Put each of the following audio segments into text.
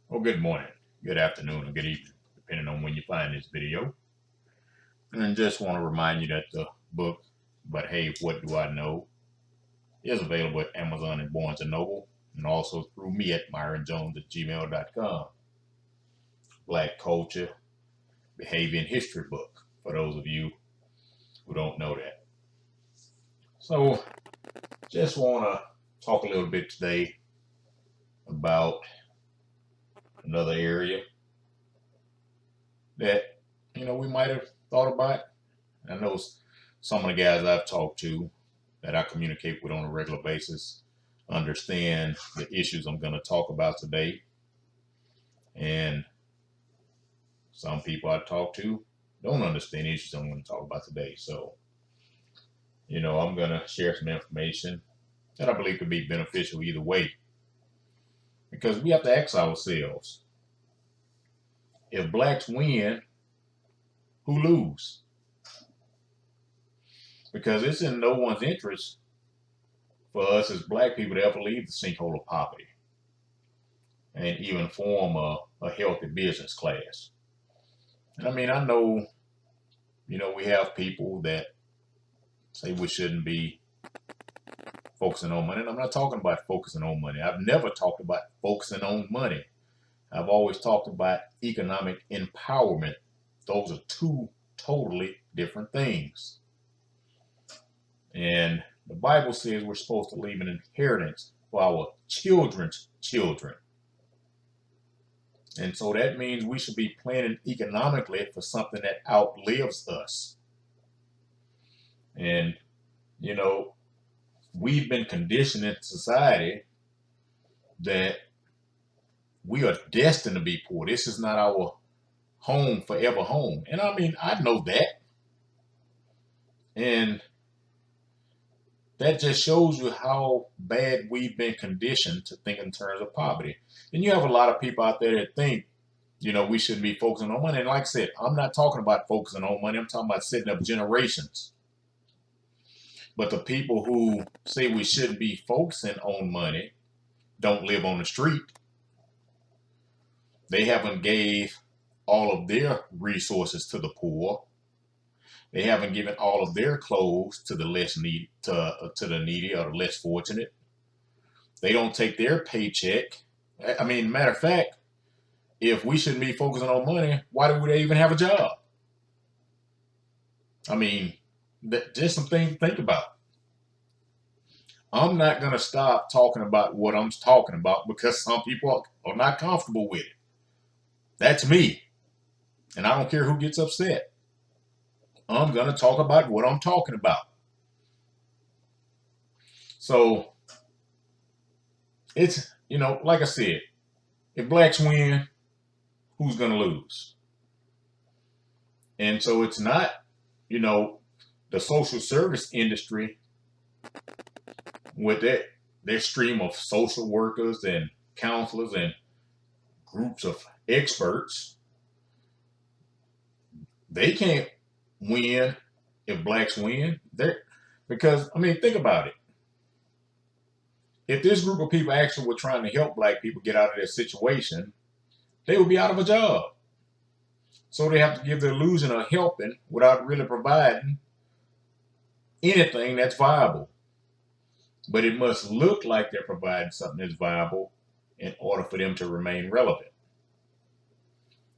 Well, good morning, good afternoon, or good evening, depending on when you find this video. And just want to remind you that the book, But Hey, What Do I Know, is available at Amazon and Barnes& and Noble, and also through me at myranjones@gmail.com. Black Culture, Behavior, and History book, for those of you who don't know that. So, just want to talk a little bit today about another area that, we might have thought about. I know some of the guys I've talked to that I communicate with on a regular basis understand the issues I'm going to talk about today. And some people I talk to don't understand the issues I'm going to talk about today. So, I'm going to share some information that I believe could be beneficial either way. Because we have to ask ourselves, if blacks win, who lose? Because it's in no one's interest for us as black people to ever leave the sinkhole of poverty and even form a healthy business class. And I know, we have people that say we shouldn't be focusing on money. And I'm not talking about focusing on money. I've never talked about focusing on money. I've always talked about economic empowerment. Those are two totally different things. And the Bible says we're supposed to leave an inheritance for our children's children. And so that means we should be planning economically for something that outlives us. And, we've been conditioned in society that we are destined to be poor. This is not our home, forever home. And I know that. And that just shows you how bad we've been conditioned to think in terms of poverty. And you have a lot of people out there that think, we shouldn't be focusing on money. And like I said, I'm not talking about focusing on money. I'm talking about setting up generations. But the people who say we shouldn't be focusing on money don't live on the street. They haven't gave all of their resources to the poor. They haven't given all of their clothes to the less need to the needy or the less fortunate. They don't take their paycheck. Matter of fact, if we shouldn't be focusing on money, why do they even have a job? Just some things to think about. I'm not going to stop talking about what I'm talking about because some people are not comfortable with it. That's me. And I don't care who gets upset. I'm going to talk about what I'm talking about. So, it's, like I said, if blacks win, who's going to lose? And so it's not, the social service industry with their stream of social workers and counselors and groups of experts. They can't win if blacks win. Because think about it. If this group of people actually were trying to help black people get out of their situation, they would be out of a job. So they have to give the illusion of helping without really providing anything that's viable. But it must look like they're providing something that's viable in order for them to remain relevant.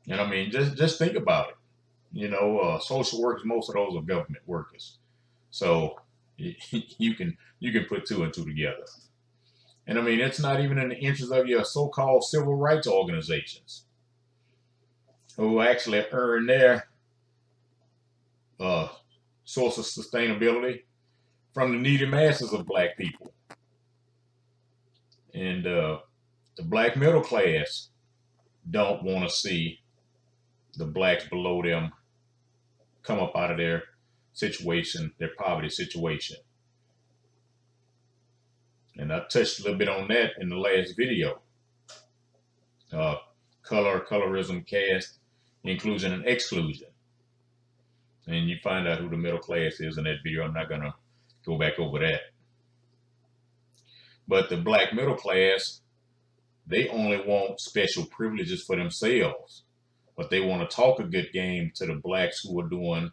And just think about it. Social workers, most of those are government workers. So you can put two and two together. And it's not even in the interest of your so-called civil rights organizations who actually earn their source of sustainability from the needy masses of black people. And the black middle class don't want to see the blacks below them come up out of their situation, their poverty situation. And I touched a little bit on that in the last video. Colorism, caste, inclusion, and exclusion. And you find out who the middle class is in that video. I'm not going to go back over that. But the black middle class they only want special privileges for themselves, but they want to talk a good game to the blacks who are doing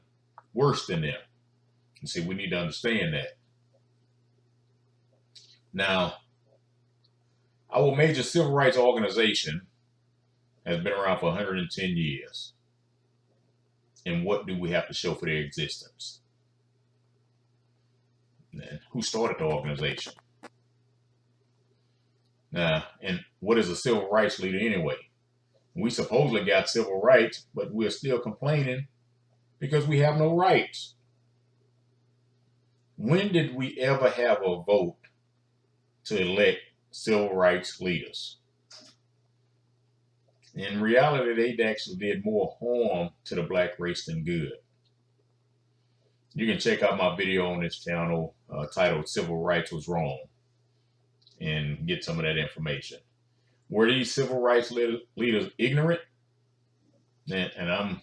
worse than them. You see, we need to understand that. Now, our major civil rights organization has been around for 110 years. And what do we have to show for their existence? And who started the organization? Now, and what is a civil rights leader anyway? We supposedly got civil rights, but we're still complaining because we have no rights. When did we ever have a vote to elect civil rights leaders? In reality, they actually did more harm to the black race than good. You can check out my video on this channel titled Civil Rights Was Wrong and get some of that information. Were these civil rights leaders ignorant? And I'm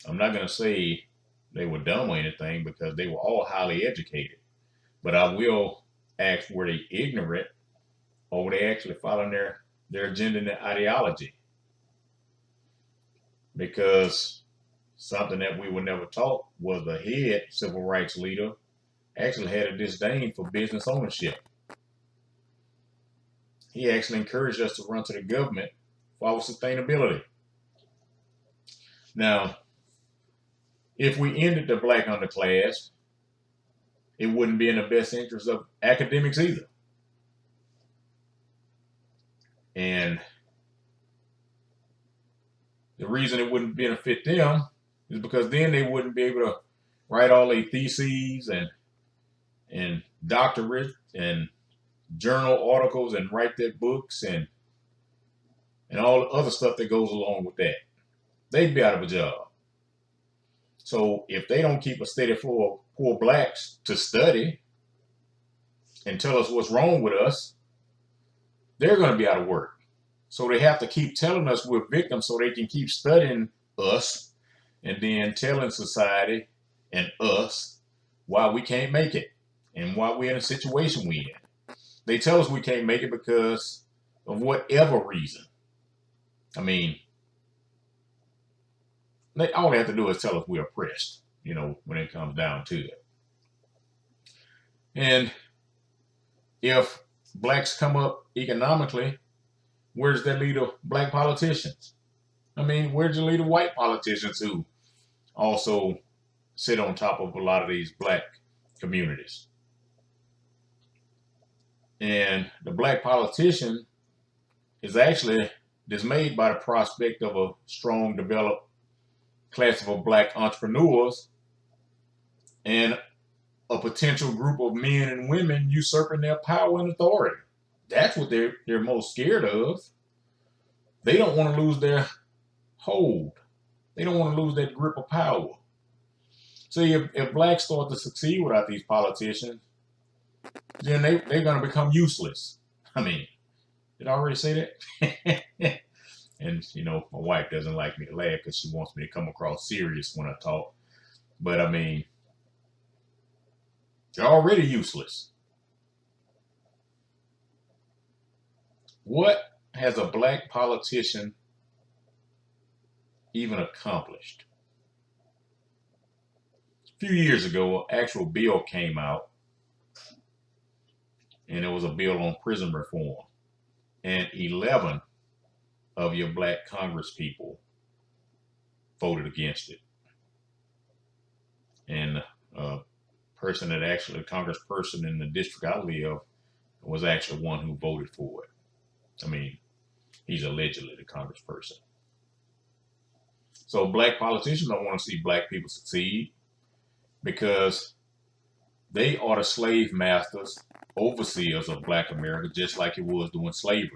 not going to say they were dumb or anything, because they were all highly educated. But I will ask, were they ignorant, or were they actually following their agenda and their ideology? Because something that we were never taught was the head civil rights leader actually had a disdain for business ownership. He actually encouraged us to run to the government for our sustainability. Now, if we ended the black underclass, it wouldn't be in the best interest of academics either. And the reason it wouldn't benefit them is because then they wouldn't be able to write all their theses and doctorate and journal articles and write their books and all the other stuff that goes along with that. They'd be out of a job. So if they don't keep a steady flow of poor blacks to study and tell us what's wrong with us, they're going to be out of work. So they have to keep telling us we're victims so they can keep studying us and then telling society and us why we can't make it and why we're in a situation we're in. They tell us we can't make it because of whatever reason. I mean, all they have to do is tell us we're oppressed, when it comes down to it. And if blacks come up economically, where does that lead to black politicians? I mean, where does it lead to white politicians who also sit on top of a lot of these black communities? And the black politician is actually dismayed by the prospect of a strong, developed class of black entrepreneurs and a potential group of men and women usurping their power and authority. That's what they're most scared of. They don't want to lose their hold. They don't want to lose that grip of power. So if blacks start to succeed without these politicians, then they're going to become useless. I mean, did I already say that? And, my wife doesn't like me to laugh because she wants me to come across serious when I talk. But, I mean, they're already useless. What has a black politician even accomplished? A few years ago, an actual bill came out, and it was a bill on prison reform. And 11 of your black Congress people voted against it. And a person that actually, a congressperson in the district I live, was actually one who voted for it. I mean, he's allegedly the congressperson. So black politicians don't want to see black people succeed because they are the slave masters, overseers of black America, just like it was during slavery.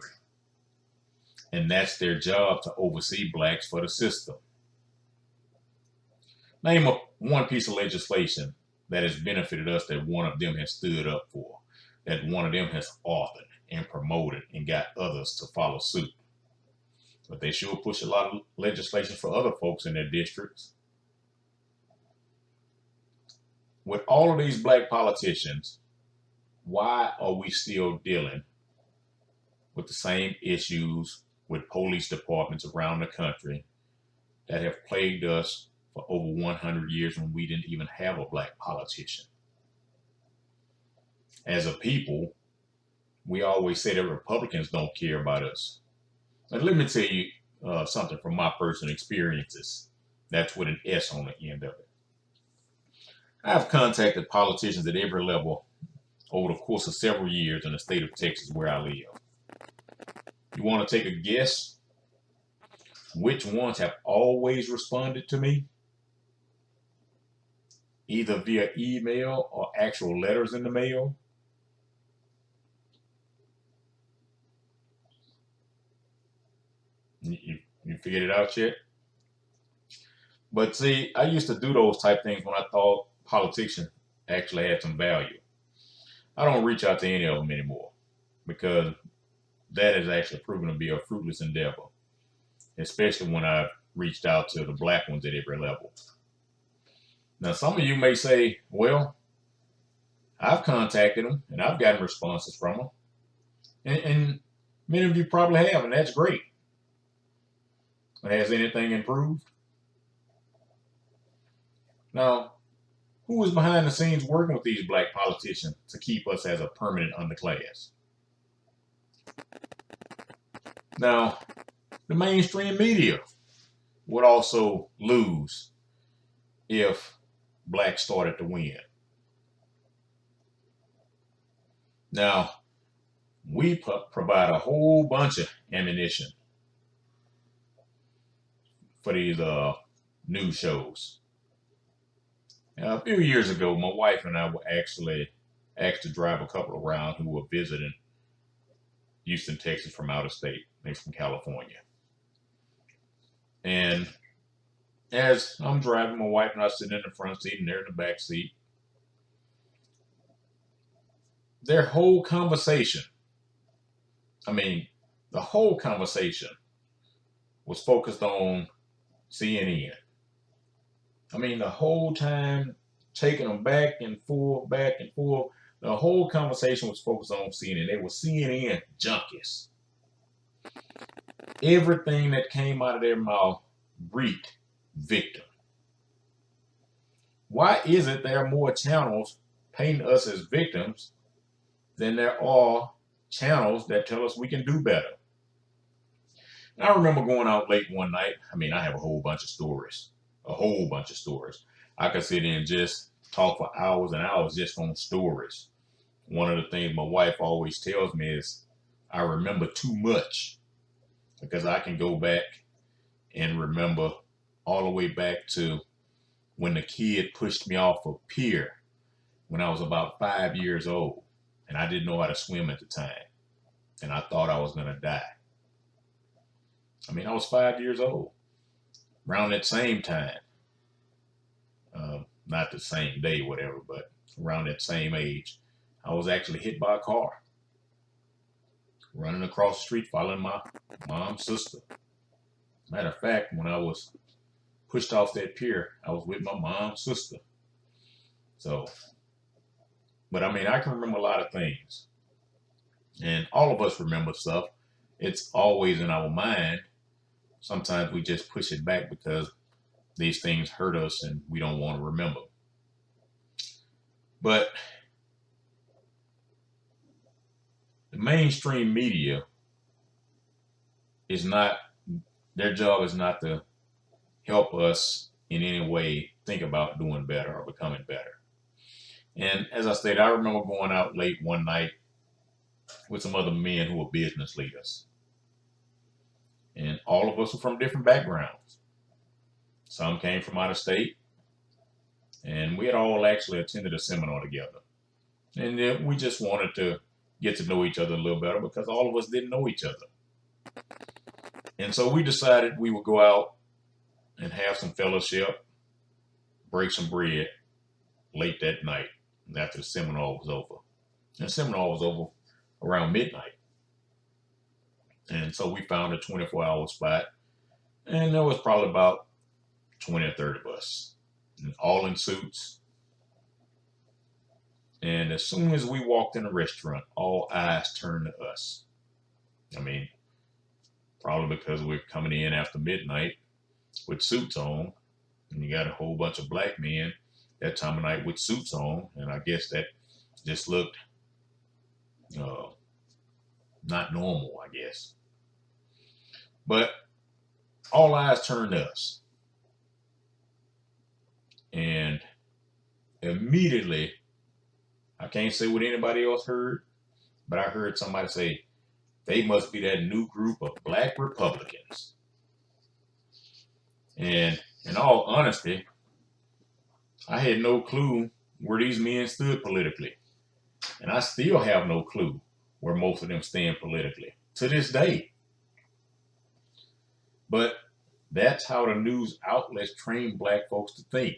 And that's their job, to oversee blacks for the system. Name one piece of legislation that has benefited us that one of them has stood up for, that one of them has authored and promoted and got others to follow suit. But they sure push a lot of legislation for other folks in their districts. With all of these black politicians, why are we still dealing with the same issues with police departments around the country that have plagued us for over 100 years when we didn't even have a black politician. As a people, we always say that Republicans don't care about us. But let me tell you something from my personal experiences. That's with an S on the end of it. I've contacted politicians at every level over the course of several years in the state of Texas where I live. You want to take a guess which ones have always responded to me? Either via email or actual letters in the mail? You figured it out yet? But see, I used to do those type things when I thought politicians actually had some value. I don't reach out to any of them anymore because that has actually proven to be a fruitless endeavor, especially when I've reached out to the black ones at every level. Now, some of you may say, well, I've contacted them and I've gotten responses from them. And many of you probably have, and that's great. But has anything improved? Now, who is behind the scenes working with these black politicians to keep us as a permanent underclass? Now, the mainstream media would also lose if blacks started to win. Now, we provide a whole bunch of ammunition for these news shows. Now, a few years ago, my wife and I were actually asked to drive a couple of rounds who were visiting Houston, Texas from out of state. They're from California. And as I'm driving, my wife and I sitting in the front seat and they're in the back seat. Their whole conversation, the whole conversation was focused on CNN. The whole time taking them back and forth, back and forth. The whole conversation was focused on CNN. They were CNN junkies. Everything that came out of their mouth reeked victim. Why is it there are more channels painting us as victims than there are channels that tell us we can do better? And I remember going out late one night. I have a whole bunch of stories. I could sit in and just talk for hours and hours just on stories. One of the things my wife always tells me is I remember too much because I can go back and remember all the way back to when the kid pushed me off a pier when I was about 5 years old and I didn't know how to swim at the time and I thought I was going to die. I was 5 years old. Around that same time, not the same day, whatever, but around that same age, I was actually hit by a car. Running across the street, following my mom's sister. Matter of fact, when I was pushed off that pier, I was with my mom's sister. But I can remember a lot of things. And all of us remember stuff. It's always in our mind. Sometimes we just push it back because these things hurt us and we don't want to remember. But the mainstream media their job is not to help us in any way think about doing better or becoming better. And as I stated, I remember going out late one night with some other men who were business leaders. And all of us were from different backgrounds. Some came from out of state. And we had all actually attended a seminar together. And then we just wanted to get to know each other a little better because all of us didn't know each other. And so we decided we would go out and have some fellowship, break some bread late that night after the seminar was over. And the seminar was over around midnight. And so we found a 24-hour spot. And there was probably about 20 or 30 of us, all in suits. And as soon as we walked in the restaurant, all eyes turned to us. I mean, probably because we're coming in after midnight with suits on, and you got a whole bunch of black men that time of night with suits on, and I guess that just looked uh, not normal, I guess. But all eyes turned to us, and immediately, I can't say what anybody else heard, but I heard somebody say, they must be that new group of black Republicans. And in all honesty, I had no clue where these men stood politically. And I still have no clue where most of them stand politically to this day. But that's how the news outlets train black folks to think.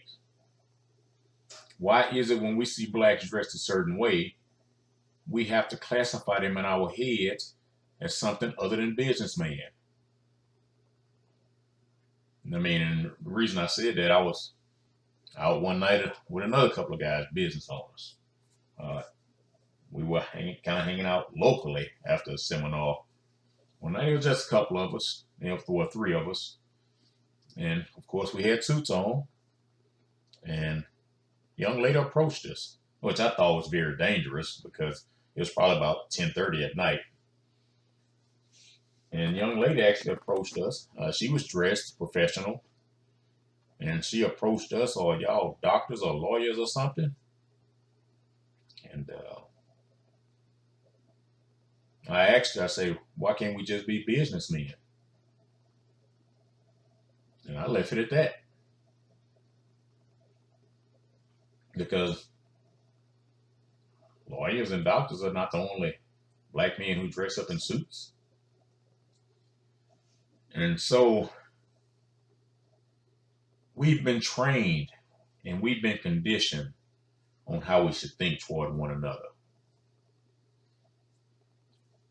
Why is it when we see blacks dressed a certain way, we have to classify them in our heads as something other than businessman? I mean, and the reason I said that, I was out one night with another couple of guys, business owners. We were kind of hanging out locally after a seminar. One night it was just a couple of us, there were three of us. And of course we had suits on. And a young lady approached us, which I thought was very dangerous because it was probably about 10:30 at night. And a young lady actually approached us. She was dressed professional. And she approached us, "Are y'all doctors or lawyers or something?" And I asked her, I say, "Why can't we just be businessmen?" And I left it at that. Because lawyers and doctors are not the only black men who dress up in suits. And so we've been trained and we've been conditioned on how we should think toward one another.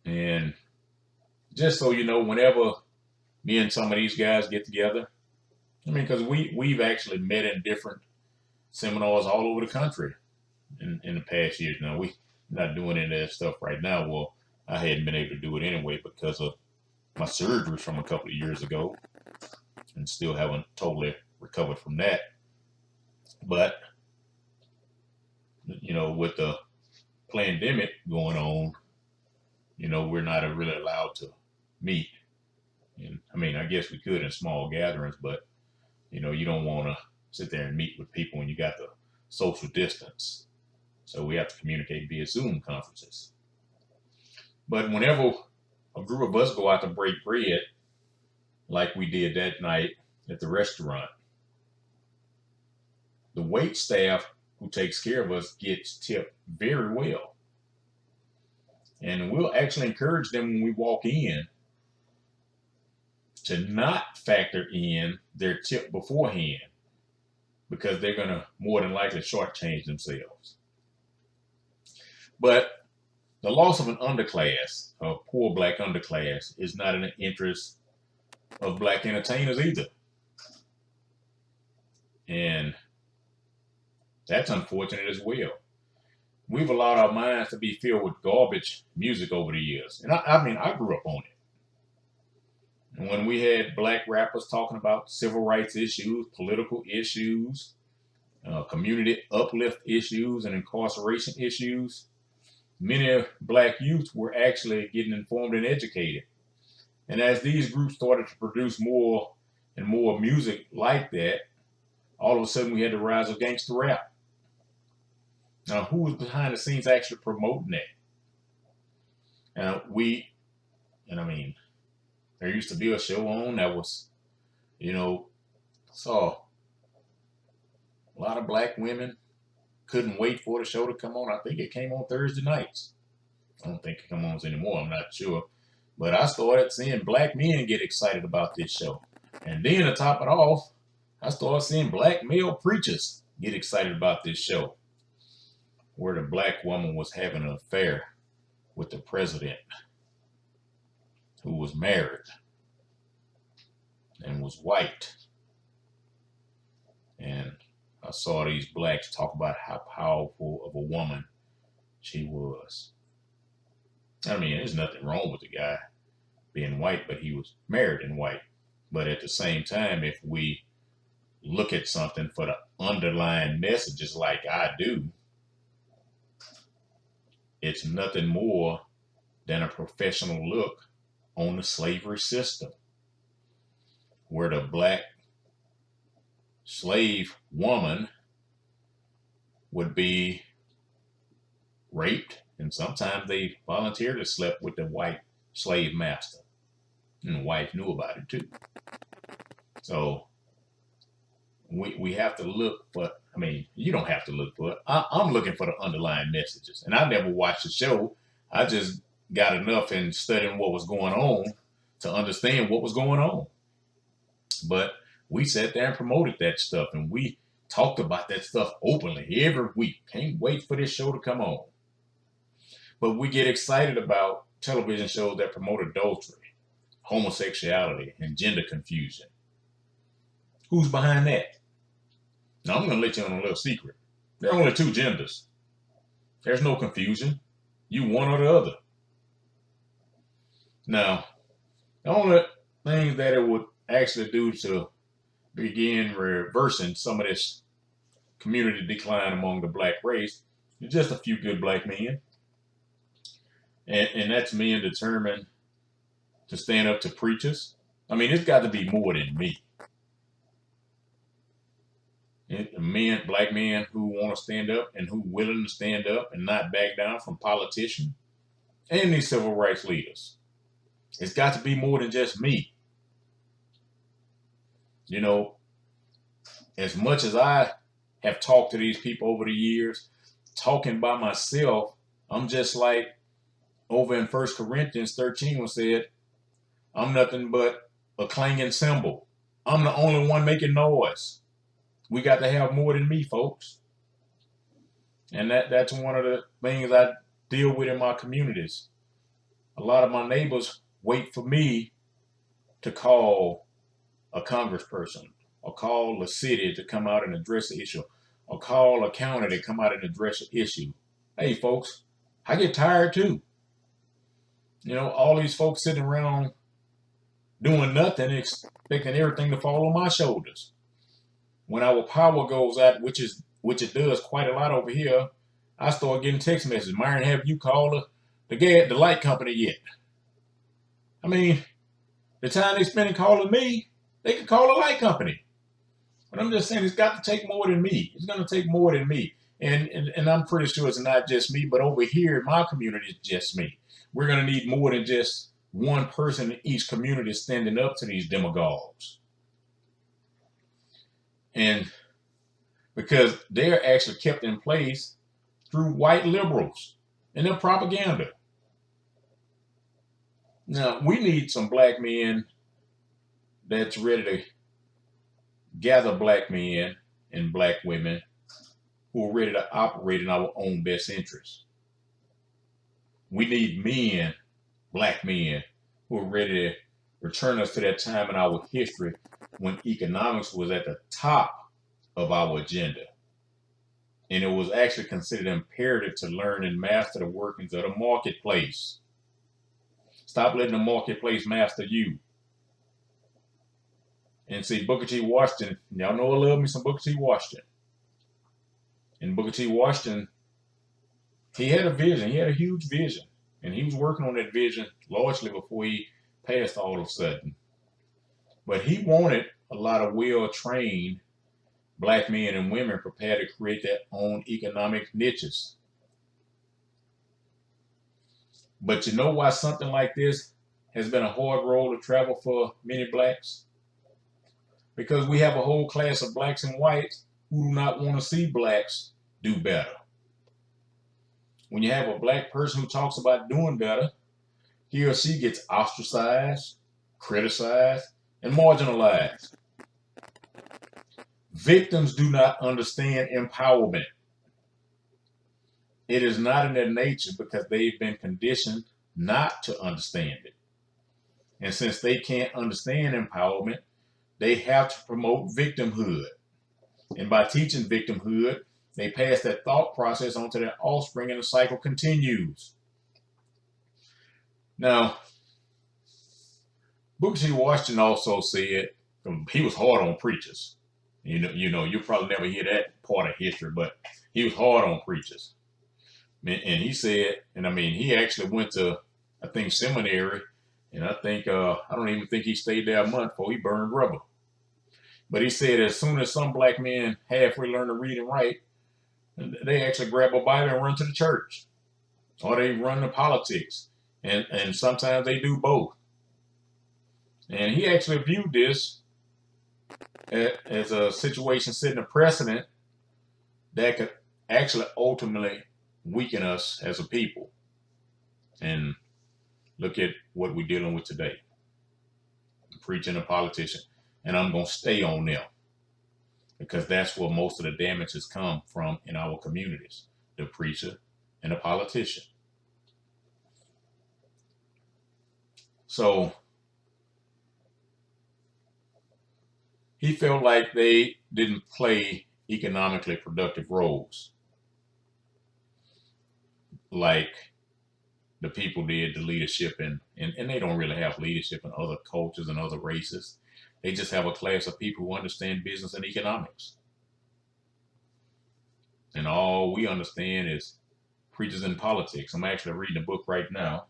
And just so you know, whenever me and some of these guys get together, I mean, because we've actually met in different seminars all over the country in the past years. Now, we're not doing any of that stuff right now. Well, I hadn't been able to do it anyway because of my surgery from a couple of years ago, and still haven't totally recovered from that. But, you know, with the pandemic going on, you know, we're not really allowed to meet. And I mean, I guess we could in small gatherings, but, you know, you don't want to sit there and meet with people when you got the social distance. So we have to communicate via Zoom conferences. But whenever a group of us go out to break bread, like we did that night at the restaurant, the wait staff who takes care of us gets tipped very well. And we'll actually encourage them when we walk in to not factor in their tip beforehand, because they're going to more than likely shortchange themselves. But the loss of an underclass, a poor black underclass, is not in the interest of black entertainers either. And that's unfortunate as well. We've allowed our minds to be filled with garbage music over the years. And I mean, I grew up on it. And when we had black rappers talking about civil rights issues, political issues, community uplift issues, and incarceration issues, many black youth were actually getting informed and educated. And as these groups started to produce more and more music like that, all of a sudden we had the rise of gangster rap. Now, who was behind the scenes actually promoting that? And I mean, there used to be a show on that was, you know, saw a lot of black women couldn't wait for the show to come on. I think it came on Thursday nights. I don't think it comes on anymore. I'm not sure. But I started seeing black men get excited about this show. And then to top it off, I started seeing black male preachers get excited about this show, where the black woman was having an affair with the president, who was married and was white. And I saw these blacks talk about how powerful of a woman she was. I mean, there's nothing wrong with the guy. being white, but he was married in white. But at the same time, if we look at something for the underlying messages like I do, it's nothing more than a professional look on the slavery system, where the black slave woman would be raped, and sometimes they voluntarily slept with the white slave master, and the wife knew about it too. So we have to look for, I mean, you don't have to look for it. I'm looking for the underlying messages. And I never watched the show. I just got enough in studying what was going on to understand what was going on. But we sat there and promoted that stuff, and we talked about that stuff openly every week. Can't wait for this show to come on. But we get excited about television shows that promote adultery, homosexuality, and gender confusion. Who's behind that? Now, I'm going to let you in on a little secret. There are only two genders. There's no confusion. You one or the other. Now, the only thing that it would actually do to begin reversing some of this community decline among the black race is just a few good black men. And that's men determined to stand up to preachers. I mean, it's got to be more than me. Men, black men who want to stand up and who willing to stand up and not back down from politicians and these civil rights leaders. It's got to be more than just me. You know, as much as I have talked to these people over the years, talking by myself, I'm just like over in 1 Corinthians 13 when said, I'm nothing but a clanging cymbal. I'm the only one making noise. We got to have more than me, folks. And that's one of the things I deal with in my communities. A lot of my neighbors wait for me to call a congressperson or call the city to come out and address the issue or call a county to come out and address the issue. Hey, folks, I get tired too. You know, all these folks sitting around doing nothing, expecting everything to fall on my shoulders. When our power goes out, which it does quite a lot over here, I start getting text messages. Myron, have you called the light company yet? I mean, the time they spend calling me, they could call a light company. But I'm just saying it's got to take more than me. It's going to take more than me. And I'm pretty sure it's not just me, but over here in my community, it's just me. We're going to need more than just one person in each community standing up to these demagogues. And because they're actually kept in place through white liberals and their propaganda. Now, we need some black men that's ready to gather black men and black women who are ready to operate in our own best interests. We need men, black men, who are ready to return us to that time in our history when economics was at the top of our agenda. And it was actually considered imperative to learn and master the workings of the marketplace. Stop letting the marketplace master you. And see, Booker T. Washington, y'all know I love me some Booker T. Washington. And Booker T. Washington, he had a vision. He had a huge vision. And he was working on that vision largely before he passed all of a sudden. But he wanted a lot of well-trained black men and women prepared to create their own economic niches. But you know why something like this has been a hard road to travel for many blacks? Because we have a whole class of blacks and whites who do not want to see blacks do better. When you have a black person who talks about doing better, he or she gets ostracized, criticized, and marginalized. Victims do not understand empowerment. It is not in their nature because they've been conditioned not to understand it. And since they can't understand empowerment, they have to promote victimhood. And by teaching victimhood, they pass that thought process onto their offspring and the cycle continues. Now, Booker T. Washington also said he was hard on preachers. You'll probably never hear that part of history, but he was hard on preachers. And he said, and I mean, he actually went to, I think, seminary, and I don't even think he stayed there a month before he burned rubber. But he said as soon as some black men halfway learn to read and write, they actually grab a Bible and run to the church, or they run to politics, and sometimes they do both. And he actually viewed this as a situation setting a precedent that could actually ultimately weaken us as a people. And look at what we're dealing with today. Preaching a politician. And I'm going to stay on them because that's where most of the damage has come from in our communities. The preacher and the politician. So he felt like they didn't play economically productive roles like the people did, the leadership, and they don't really have leadership in other cultures and other races. They just have a class of people who understand business and economics. And all we understand is preachers and politics. I'm actually reading a book right now.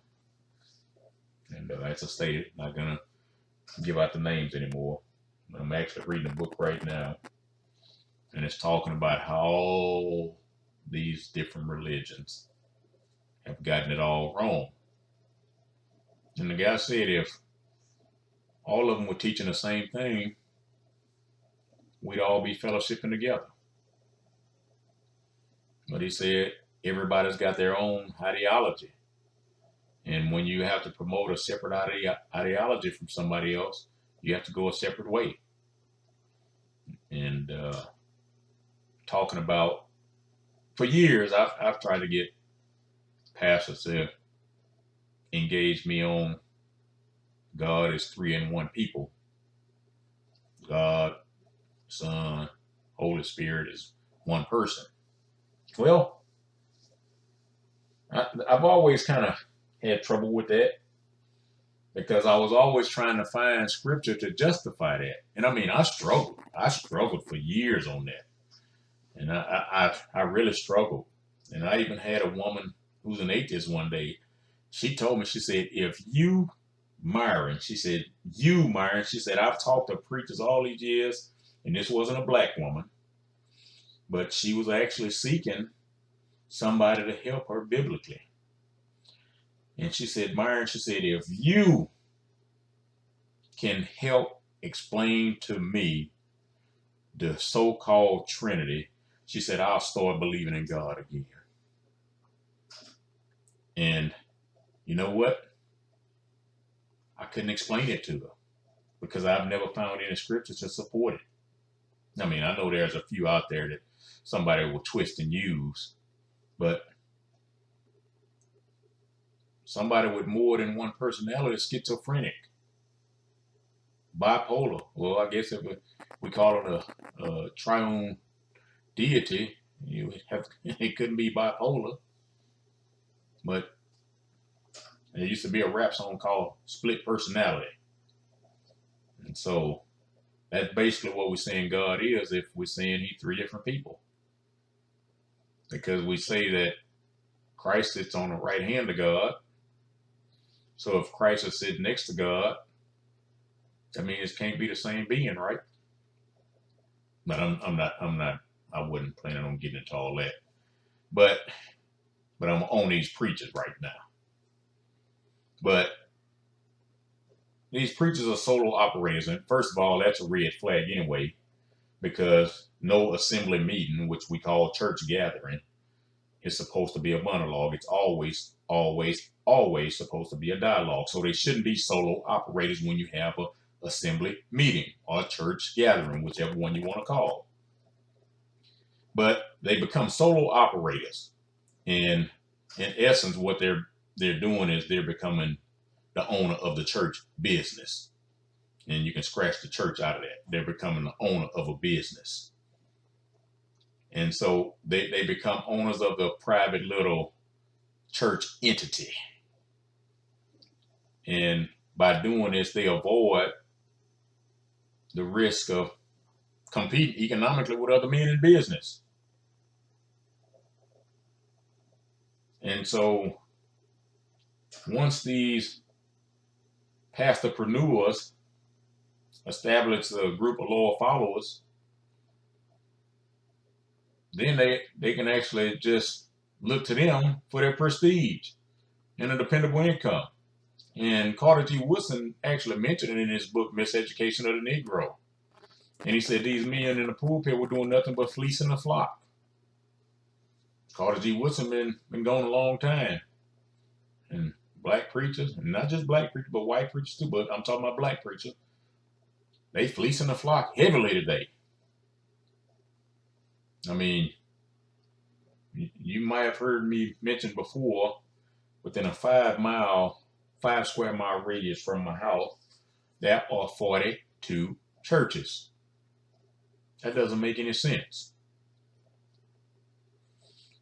And as I stated, not going to give out the names anymore. I'm actually reading a book right now. And it's talking about how all these different religions have gotten it all wrong. And the guy said if all of them were teaching the same thing, we'd all be fellowshipping together. But he said everybody's got their own ideology. And when you have to promote a separate ideology from somebody else, you have to go a separate way. And talking about, for years, I've tried to get pastors to engage me on God is 3 in 1 people. God, Son, Holy Spirit is one person. Well, I've always kind of had trouble with that because I was always trying to find scripture to justify that. And I mean, I struggled for years on that. And I really struggled. And I even had a woman who's an atheist one day. She told me, she said, Myron, she said, I've talked to preachers all these years, and this wasn't a black woman, but she was actually seeking somebody to help her biblically. And she said, Myron, she said, if you can help explain to me the so-called Trinity, she said, I'll start believing in God again. And you know what? I couldn't explain it to her because I've never found any scripture to support it. I mean, I know there's a few out there that somebody will twist and use, but somebody with more than one personality is schizophrenic, bipolar. Well, I guess if we call it a triune deity, it couldn't be bipolar. But there used to be a rap song called Split Personality. And so that's basically what we're saying God is if we're saying he's 3 different people. Because we say that Christ sits on the right hand of God. So if Christ is sitting next to God, that means it can't be the same being, right? But I wasn't planning on getting into all that. But I'm on these preachers right now. But these preachers are solo operators. And first of all, that's a red flag anyway, because no assembly meeting, which we call church gathering, is supposed to be a monologue. It's always supposed to be a dialogue. So they shouldn't be solo operators when you have a assembly meeting or a church gathering, whichever one you want to call. But they become solo operators. And in essence, what they're doing is they're becoming the owner of the church business. And you can scratch the church out of that. They're becoming the owner of a business. And so they become owners of the private little church entity. And by doing this, they avoid the risk of competing economically with other men in business. And so once these pastorpreneurs establish a group of loyal followers, then they can actually just look to them for their prestige and a dependable income. And Carter G. Woodson actually mentioned it in his book, Miseducation of the Negro. And he said these men in the pulpit were doing nothing but fleecing the flock. Carter G. Woodson been gone a long time. And black preachers, and not just black preachers, but white preachers too, but I'm talking about black preachers, they fleecing the flock heavily today. I mean, you might have heard me mention before, within a 5 square mile radius from my house, there are 42 churches. That doesn't make any sense.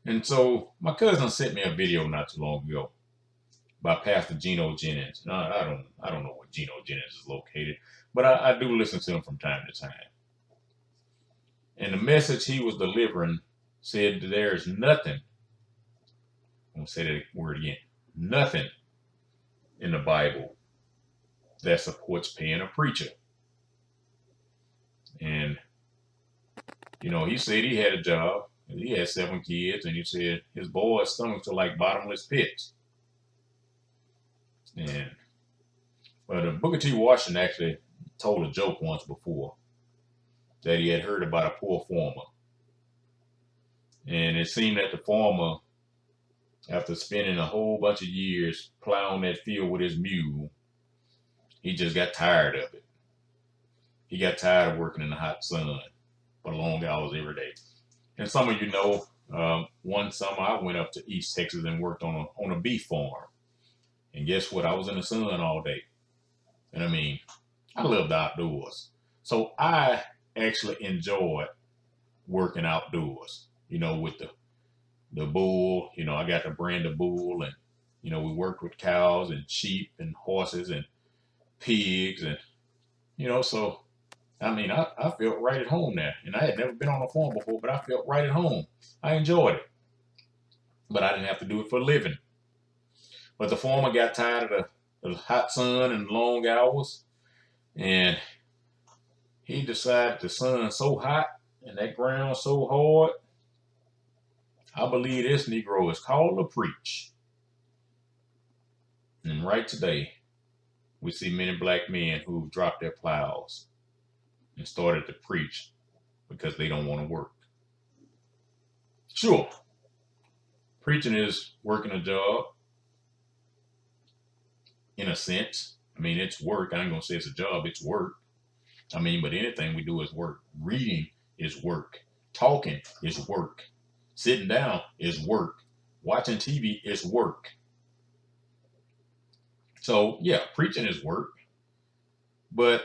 And so my cousin sent me a video not too long ago by Pastor Geno Jennings. Now, I don't know where Geno Jennings is located, but I do listen to him from time to time. And the message he was delivering said that there is nothing, I'm going to say that word again, nothing in the Bible that supports paying a preacher. And, you know, he said he had a job, and he had 7 kids, and he said his boys' stomachs are like bottomless pits. And, well, Booker T. Washington actually told a joke once before that he had heard about a poor farmer. And it seemed that the farmer, after spending a whole bunch of years plowing that field with his mule, he just got tired of it. He got tired of working in the hot sun for long hours every day. And some of you know, one summer I went up to East Texas and worked on a beef farm. And guess what? I was in the sun all day. And I mean, I love the outdoors. So I actually enjoyed working outdoors, you know, with the bull. You know, I got to brand the bull, and, you know, we worked with cows and sheep and horses and pigs, and, you know, so, I mean, I felt right at home there. And I had never been on a farm before, but I felt right at home. I enjoyed it. But I didn't have to do it for a living. But the farmer got tired of the hot sun and long hours, and he decided the sun's so hot and that ground so hard, I believe this Negro is called to preach. And right today, we see many black men who've dropped their plows and started to preach because they don't want to work. Sure, preaching is working a job in a sense. I mean, it's work. I ain't gonna say it's a job, it's work. I mean, but anything we do is work. Reading is work. Talking is work. Sitting down is work. Watching TV is work. So yeah, preaching is work. But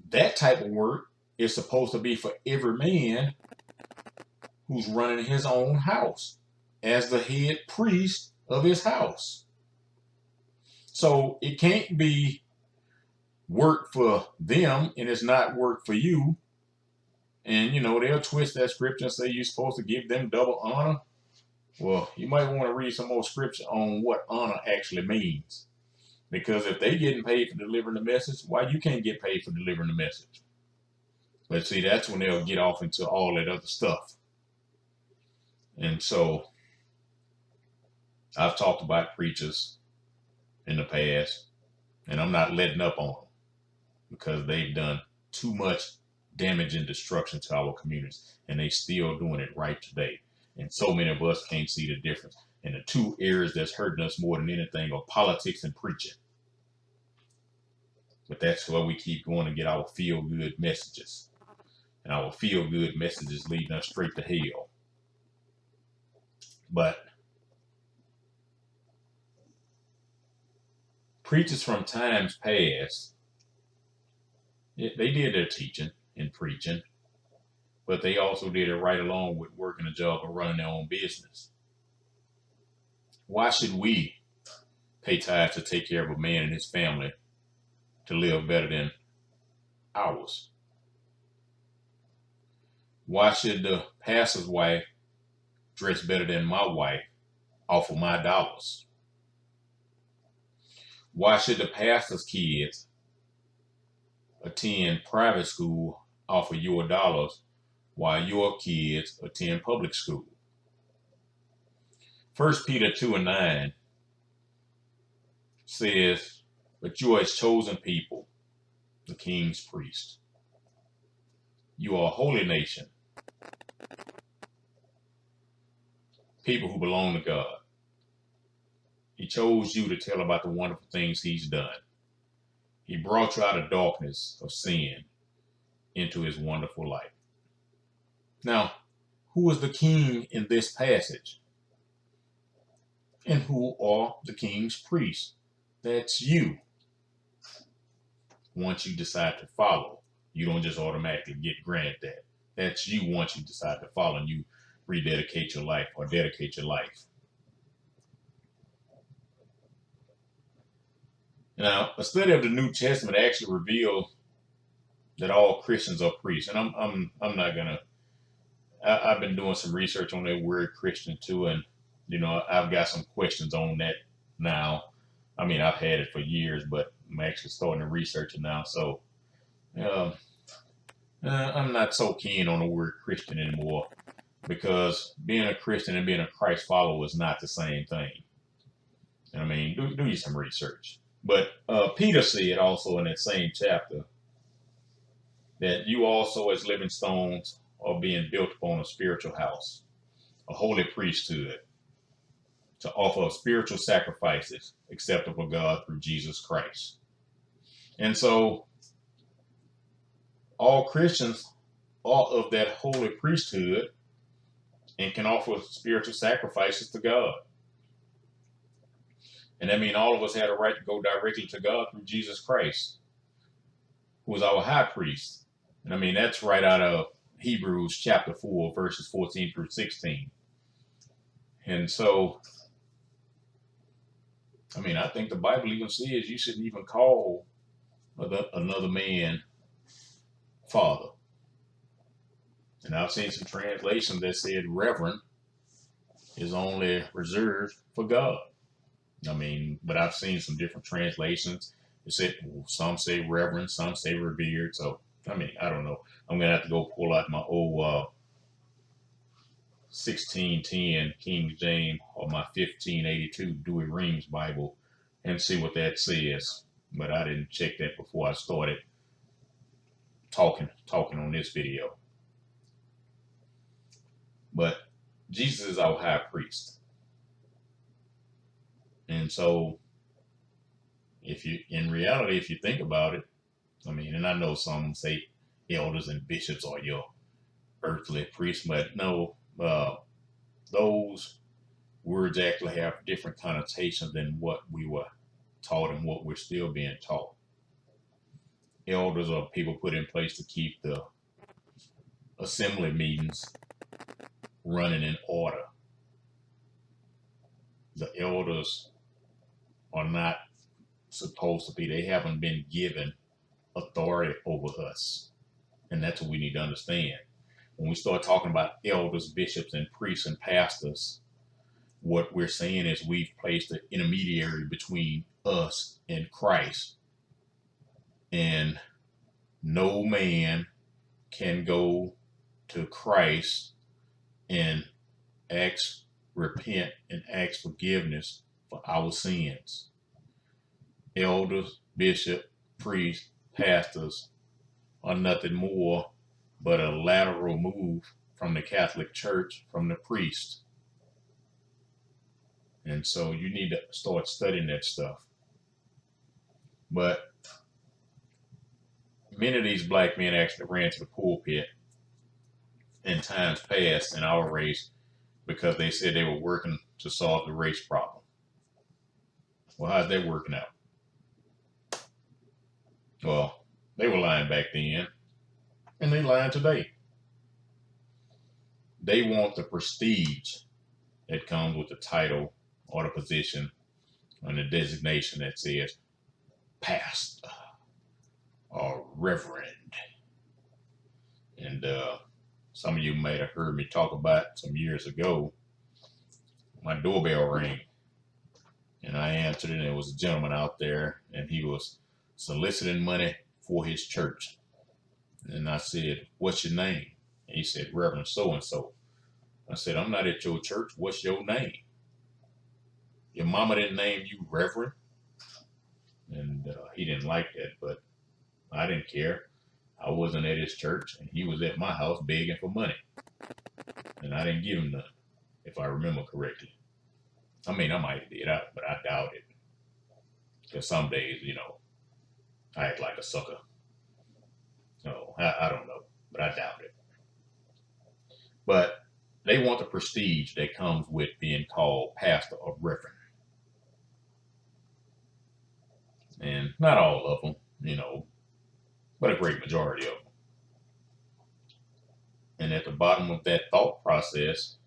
that type of work is supposed to be for every man who's running his own house as the head priest of his house. So it can't be work for them and it's not work for you. And, you know, they'll twist that scripture and say you're supposed to give them double honor. Well, you might want to read some more scripture on what honor actually means. Because if they getting paid for delivering the message, why you can't get paid for delivering the message? But see, that's when they'll get off into all that other stuff. And so I've talked about preachers in the past, and I'm not letting up on them because they've done too much damage and destruction to our communities, and they still doing it right today. And so many of us can't see the difference. And the 2 areas that's hurting us more than anything are politics and preaching. But that's why we keep going to get our feel-good messages. And our feel-good messages leading us straight to hell. But preachers from times past, they did their teaching and preaching, but they also did it right along with working a job or running their own business. Why should we pay tithes to take care of a man and his family to live better than ours? Why should the pastor's wife dress better than my wife off of my dollars? Why should the pastor's kids attend private school off of your dollars while your kids attend public school? 1 Peter 2:9 says, but you are his chosen people, the king's priest. You are a holy nation, people who belong to God. He chose you to tell about the wonderful things he's done. He brought you out of darkness of sin into his wonderful light. Now, who is the king in this passage? And who are the king's priests? That's you. Once you decide to follow, you don't just automatically get granted that. That's you once you decide to follow and you rededicate your life or dedicate your life. Now, a study of the New Testament actually reveals that all Christians are priests. And I'm not gonna. I've been doing some research on that word Christian too, and I've got some questions on that now. I mean, I've had it for years, but I'm actually starting to research it now. So I'm not so keen on the word Christian anymore, because being a Christian and being a Christ follower is not the same thing. I mean, do you some research. But Peter said also in that same chapter that you also as living stones are being built upon a spiritual house, a holy priesthood, to offer spiritual sacrifices acceptable to God through Jesus Christ. And so all Christians are of that holy priesthood and can offer spiritual sacrifices to God. And that means all of us had a right to go directly to God through Jesus Christ, who is our high priest. And I mean, that's right out of Hebrews chapter 4, verses 14 through 16. And so, I mean, I think the Bible even says you shouldn't even call another man father. And I've seen some translations that said reverend is only reserved for God. I mean, but I've seen some different translations. It said some say reverend, some say revered. So, I mean, I don't know. I'm going to have to go pull out my old 1610 King James or my 1582 Dewey Reams Bible and see what that says. But I didn't check that before I started talking on this video. But Jesus is our high priest. And so in reality, if you think about it, I mean, and I know some say elders and bishops are your earthly priests, but no, those words actually have different connotations than what we were taught and what we're still being taught. Elders are people put in place to keep the assembly meetings running in order. The elders are not supposed to be, they haven't been given authority over us. And that's what we need to understand. When we start talking about elders, bishops, and priests and pastors, what we're saying is we've placed an intermediary between us and Christ. And no man can go to Christ and repent and ask forgiveness for our sins. Elders, bishop, priests, pastors are nothing more but a lateral move from the Catholic Church, from the priest. And so you need to start studying that stuff. But many of these black men actually ran to the pulpit in times past in our race because they said they were working to solve the race problem. Well, how's that working out? Well, they were lying back then, and they lying today. They want the prestige that comes with the title or the position and the designation that says pastor. reverend. And some of you might have heard me talk about some years ago. My doorbell rang, and I answered it, and there was a gentleman out there, and he was soliciting money for his church. And I said, "What's your name?" And he said, "Reverend so-and-so." I said, "I'm not at your church. What's your name? Your mama didn't name you Reverend?" And he didn't like that, but I didn't care. I wasn't at his church, and he was at my house begging for money. And I didn't give him none, if I remember correctly. I mean, I might have did, but I doubt it. Because some days, I act like a sucker. So I don't know, but I doubt it. But they want the prestige that comes with being called pastor or reverend. And not all of them, but a great majority of them. And at the bottom of that thought process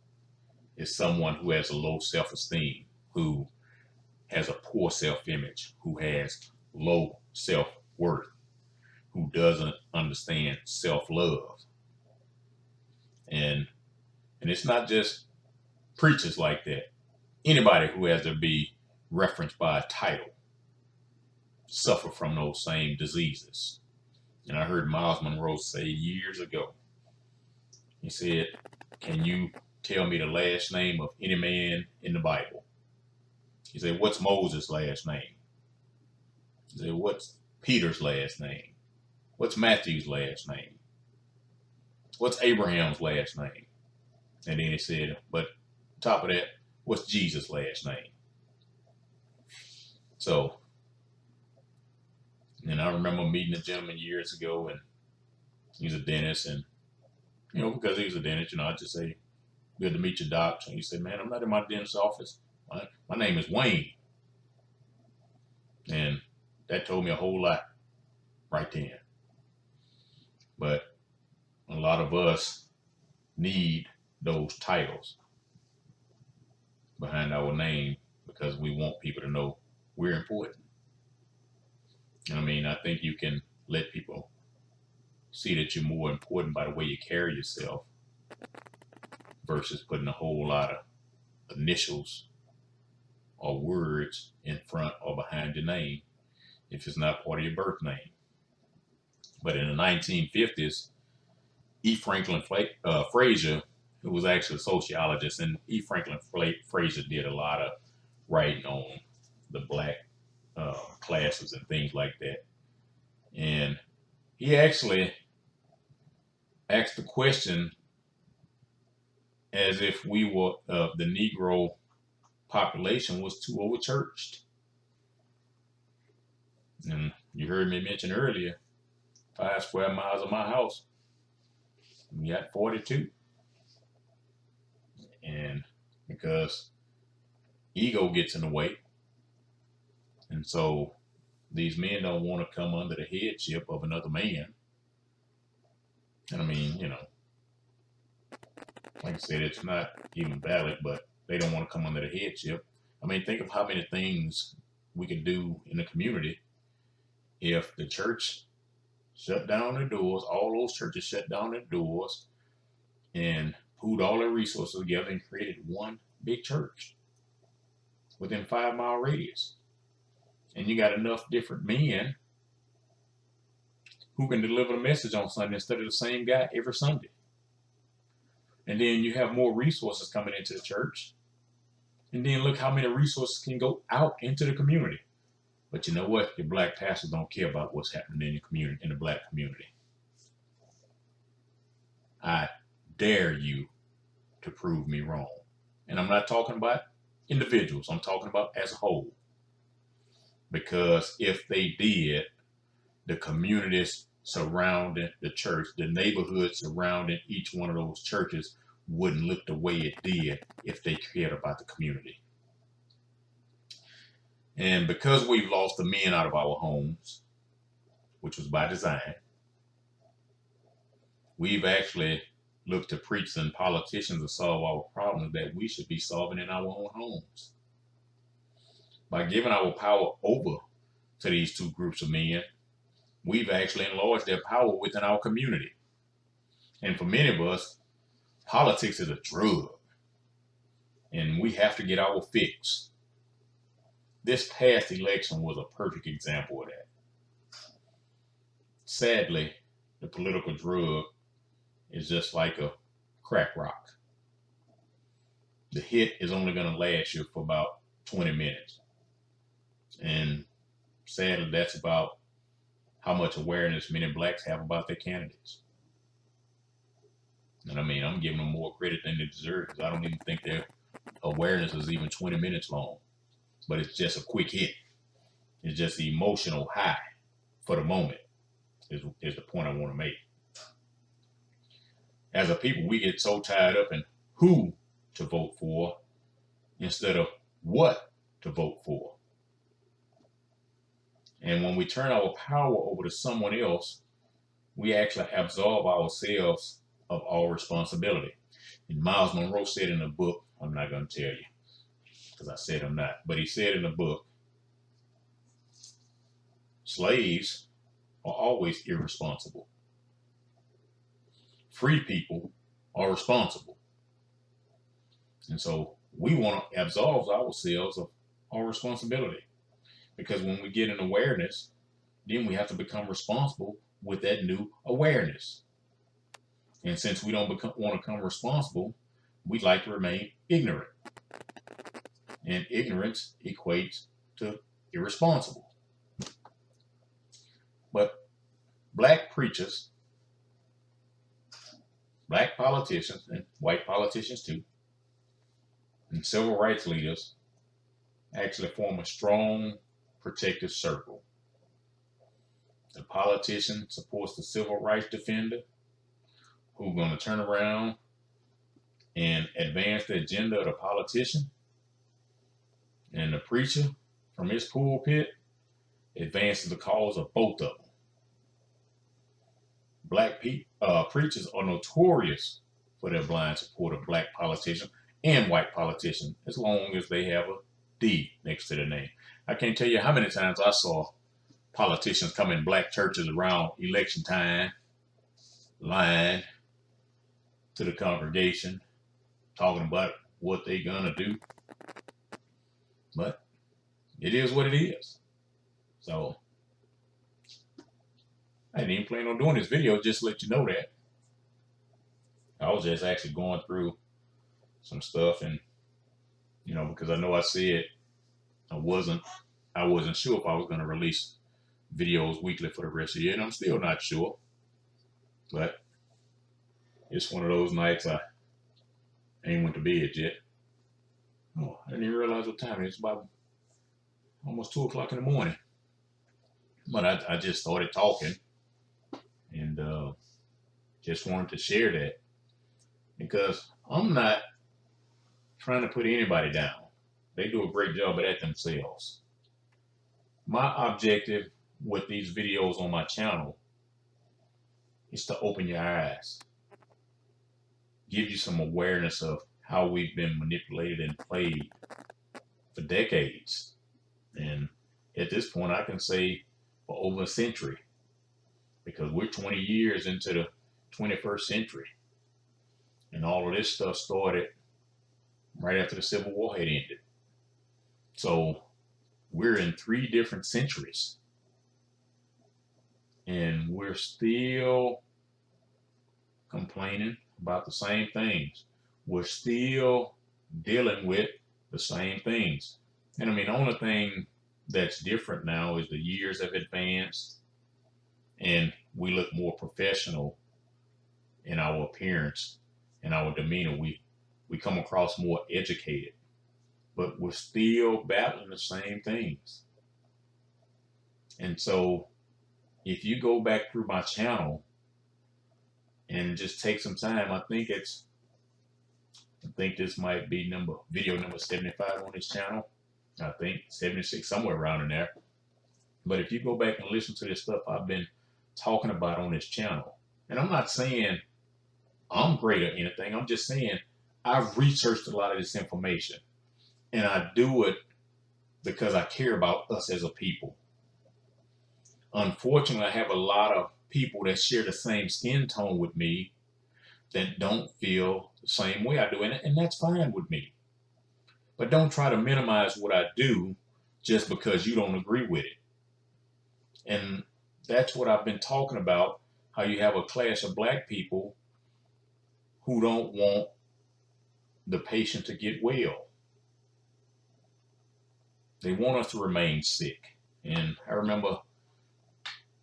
is someone who has a low self-esteem, who has a poor self-image, who has low self-worth, who doesn't understand self-love. And it's not just preachers like that. Anybody who has to be referenced by a title suffer from those same diseases. And I heard Miles Monroe say years ago, he said, "Can you tell me the last name of any man in the Bible?" He said, "What's Moses' last name?" He said, "What's Peter's last name? What's Matthew's last name? What's Abraham's last name?" And then he said, "But on top of that, what's Jesus' last name?" So, and I remember meeting a gentleman years ago, and he's a dentist, and because he was a dentist, I just say, "Good to meet you, doc." And he said, "Man, I'm not in my dentist's office. My name is Wayne." And that told me a whole lot right then. But a lot of us need those titles behind our name because we want people to know we're important. I mean, I think you can let people see that you're more important by the way you carry yourself versus putting a whole lot of initials or words in front or behind your name if it's not part of your birth name. But in the 1950s, E. Franklin Frazier, who was actually a sociologist, and E. Franklin Frazier did a lot of writing on the black classes and things like that. And he actually asked the question as if we were, the Negro population was too overchurched. And you heard me mention earlier, 5 square miles of my house, we got 42. And because ego gets in the way, and so these men don't want to come under the headship of another man. And I mean, like I said, it's not even valid, but they don't want to come under the headship. I mean, think of how many things we could do in the community if the church shut down their doors, all those churches shut down their doors and pooled all their resources together and created one big church within 5-mile radius. And you got enough different men who can deliver the message on Sunday instead of the same guy every Sunday. And then you have more resources coming into the church. And then look how many resources can go out into the community. But you know what? Your black pastors don't care about what's happening in the community, in the black community. I dare you to prove me wrong. And I'm not talking about individuals. I'm talking about as a whole. Because if they did, the communities surrounding the church, the neighborhoods surrounding each one of those churches wouldn't look the way it did if they cared about the community. And because we've lost the men out of our homes, which was by design, we've actually looked to priests and politicians to solve our problems that we should be solving in our own homes. By giving our power over to these two groups of men, we've actually enlarged their power within our community. And for many of us, politics is a drug, and we have to get our fix. This past election was a perfect example of that. Sadly, the political drug is just like a crack rock. The hit is only going to last you for about 20 minutes. And sadly, that's about how much awareness many blacks have about their candidates. And I mean, I'm giving them more credit than they deserve, because I don't even think their awareness is even 20 minutes long. But it's just a quick hit. It's just the emotional high for the moment is the point I want to make. As a people, we get so tied up in who to vote for instead of what to vote for. And when we turn our power over to someone else, we actually absolve ourselves of all responsibility. And Miles Monroe said in a book, I'm not going to tell you because I said I'm not, but he said in the book, slaves are always irresponsible. Free people are responsible. And so we want to absolve ourselves of our responsibility, because when we get an awareness, then we have to become responsible with that new awareness. And since we don't want to become responsible, we like to remain ignorant. And ignorance equates to irresponsible. But black preachers, black politicians, and white politicians too, and civil rights leaders actually form a strong protective circle. The politician supports the civil rights defender, who's going to turn around and advance the agenda of the politician. And the preacher from his pulpit advances the cause of both of them. Black preachers are notorious for their blind support of black politicians and white politicians, as long as they have a D next to their name. I can't tell you how many times I saw politicians come in black churches around election time, lying to the congregation, talking about what they're gonna do. But it is what it is. So I didn't even plan on doing this video, just to let you know that. I was just actually going through some stuff, and because I know I said I wasn't sure if I was going to release videos weekly for the rest of the year, and I'm still not sure. But it's one of those nights I ain't went to bed yet. Oh, I didn't even realize what time it is. It's about almost 2 o'clock in the morning. But I just started talking, and just wanted to share that, because I'm not trying to put anybody down. They do a great job of that themselves. My objective with these videos on my channel is to open your eyes, give you some awareness of how we've been manipulated and played for decades. And at this point, I can say for over a century, because we're 20 years into the 21st century. And all of this stuff started right after the Civil War had ended. So we're in 3 different centuries, and we're still complaining about the same things. We're still dealing with the same things. And I mean, the only thing that's different now is the years have advanced, and we look more professional in our appearance and our demeanor. We come across more educated, but we're still battling the same things. And so if you go back through my channel and just take some time, I think this might be video number 75 on this channel. I think 76, somewhere around in there. But if you go back and listen to this stuff I've been talking about on this channel, and I'm not saying I'm great at anything, I'm just saying I've researched a lot of this information, and I do it because I care about us as a people. Unfortunately, I have a lot of people that share the same skin tone with me that don't feel the same way I do, and that's fine with me. But don't try to minimize what I do just because you don't agree with it. And that's what I've been talking about, how you have a class of black people who don't want the patient to get well. They want us to remain sick. And I remember